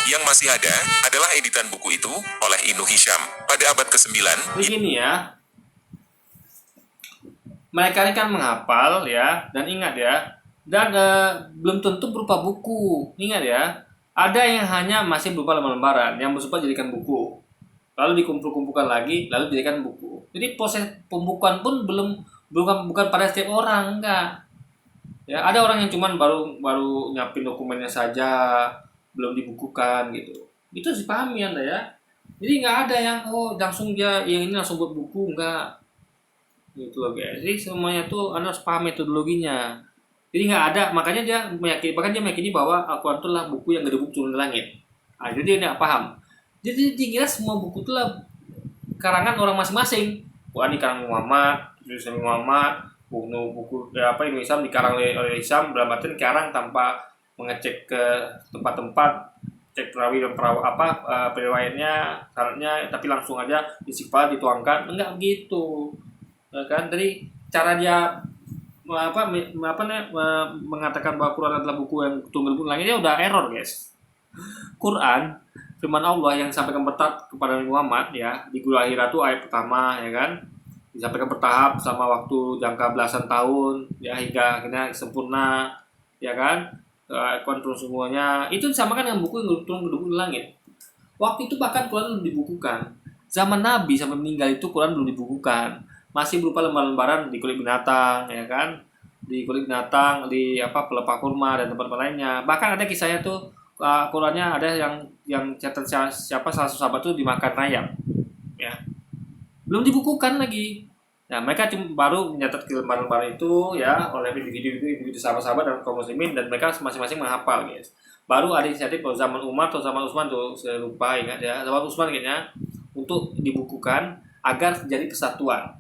Yang masih ada adalah editan buku itu oleh Ibnu Hisham pada abad ke-9. Begini ya, mereka ini kan menghafal ya, dan ingat ya, dan belum tentu berupa buku. Ingat ya, ada yang hanya masih berupa lembar-lembaran yang bersifat jadikan buku, lalu dikumpul-kumpulkan lagi, lalu dijadikan buku. Jadi proses pembukuan pun bukan pada setiap orang, enggak. Ya, ada orang yang cuman baru nyiapin dokumennya saja, belum dibukukan gitu. Itu sih pahami Anda ya. Jadi nggak ada yang langsung dia yang ini langsung buat buku, enggak. Gitu loh guys. Jadi semuanya tuh Anda harus paham metodologinya. Jadi nggak ada, makanya dia meyakini bahwa Al-Quran itu adalah buku yang gedebuk turun ke langit. Nah, jadi dia nggak paham. Jadi dia kira semua buku itu lah karangan orang masing-masing. Quran dikarang Muhammad, tulisan Muhammad, buku Ibnu Hisham dikarang oleh Hisham, dalam artian karang tanpa mengecek ke tempat-tempat, cek perawi dan periwayatnya, syaratnya, tapi langsung aja isi kepala dituangkan, enggak begitu. Kan dari cara dia mengatakan bahwa Quran adalah buku yang tunggal pun langitnya udah error guys. Quran firman Allah yang disampaikan kepada Nabi Muhammad ya di Guru Akhirat itu ayat pertama ya kan, disampaikan bertahap sama waktu jangka belasan tahun ya hingga akhirnya sempurna ya kan, kontrol semuanya itu disamakan dengan buku yang turun ke langit. Waktu itu bahkan Quran dibukukan Zaman Nabi sampai meninggal itu Quran belum dibukukan, masih berupa lembaran-lembaran di kulit binatang, ya kan, di kulit binatang, di pelepah kurma dan tempat lainnya. Bahkan ada kisahnya tuh, Qurannya ada yang catat siapa salah satu sahabat tuh dimakan ayam, ya, belum dibukukan lagi. Nah, mereka cuma baru mencatat ke lembaran-lembaran itu ya oleh individu sahabat-sahabat dan kaum muslimin, dan mereka masing-masing menghafal, guys. Baru ada inisiatif pada zaman Umar atau zaman Utsman tuh, saya lupa ingat ya, zaman Utsman kayaknya, untuk dibukukan agar terjadi kesatuan.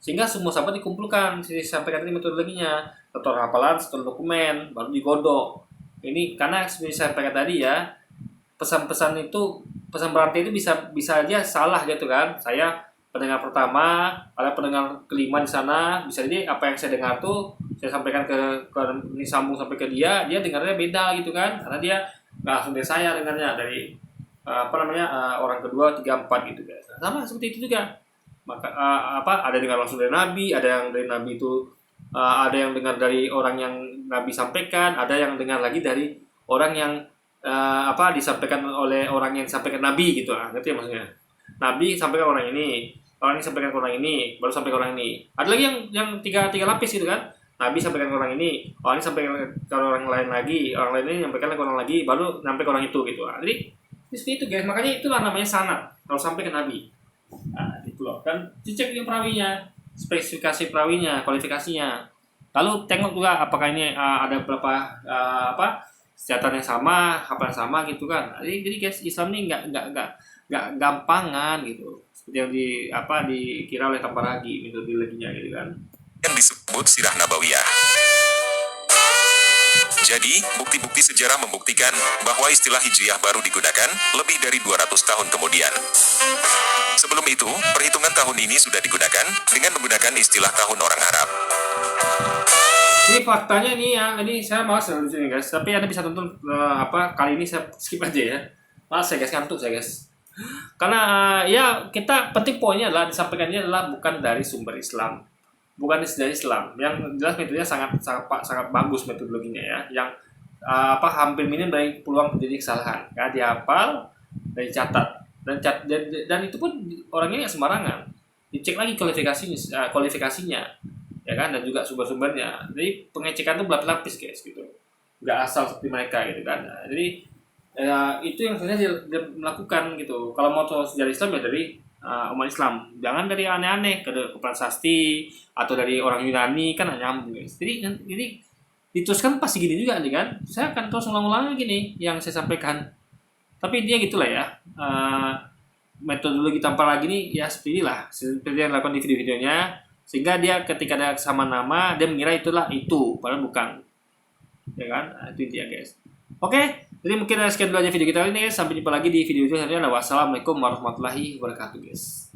Sehingga semua sahabat dikumpulkan, saya sampaikan ini metodologinya, satu hafalan, satu dokumen, baru digodok. Ini karena seperti saya sampaikan tadi ya, pesan-pesan itu, pesan berantai itu bisa aja salah gitu kan. Saya pendengar pertama, ada pendengar kelima di sana, bisa jadi apa yang saya dengar tuh saya sampaikan ke ini sambung sampai ke dia dengarnya beda gitu kan, karena dia nggak langsung dari saya dengarnya, dari orang kedua, tiga, empat gitu guys. Sama seperti itu juga. Maka ada dengar langsung dari Nabi, ada yang dari Nabi itu ada yang dengar dari orang yang Nabi sampaikan, ada yang dengar lagi dari orang yang disampaikan oleh orang yang disampaikan Nabi gitu, ngerti ya maksudnya? Nabi sampaikan orang ini sampaikan ke orang ini, baru sampai ke orang ini. Ada lagi yang tiga lapis gitu kan. Nabi sampaikan ke orang ini sampaikan ke orang lain lagi, orang lain ini sampaikan ke orang lagi, baru sampai ke orang itu gitu. Jadi seperti itu guys, makanya itulah namanya sanad kalau sampai ke Nabi. Nah, gitu loh. Dan dicek yang perawinya, spesifikasi perawinya, kualifikasinya. Lalu tengok juga apakah ini ada berapa kesejahteraan yang sama, hafalan sama gitu kan. Jadi guys, Islam ini nggak gampangan gitu, seperti yang dikira oleh Tabaragi metodologinya gitu kan, yang disebut Sirah Nabawiyah. Jadi, bukti-bukti sejarah membuktikan bahwa istilah Hijriyah baru digunakan lebih dari 200 tahun kemudian. Sebelum itu, perhitungan tahun ini sudah digunakan dengan menggunakan istilah tahun orang Arab. Ini faktanya nih ya, ini saya malas di sini guys, tapi Anda bisa tonton kali ini saya skip aja ya. Malas saya guys, ngantuk saya guys. Karena ya kita penting poinnya adalah disampaikannya adalah bukan dari sumber Islam, bukan dari Islam. Yang jelas metodenya sangat bagus metodologinya ya. Yang hampir minim dari peluang terjadi kesalahan. Karena dihafal dan dicatat dan itu pun orangnya nggak sembarangan. Dicek lagi kualifikasinya ya kan, dan juga sumber-sumbernya. Jadi pengecekan itu berlapis guys gitu. Nggak asal seperti mereka gitu kan. Jadi itu yang sebenarnya dia melakukan gitu. Kalau mau tahu sejarah Islam ya dari umat Islam, jangan dari aneh-aneh ke prasasti atau dari orang Yunani, kan nggak nyambung guys. Jadi diteruskan pasti gini juga nih kan. Saya akan terus ulang-ulang gini yang saya sampaikan. Tapi dia gitulah ya, metodologi tanpa lagi nih ya seperti inilah, seperti yang dilakukan di video-videonya, sehingga dia ketika ada sama nama dia mengira itulah itu, padahal bukan, ya kan? Itu dia guys. Oke, jadi mungkin sekian dulu aja video kita kali ini. Sampai jumpa lagi di video selanjutnya. Wassalamualaikum warahmatullahi wabarakatuh guys.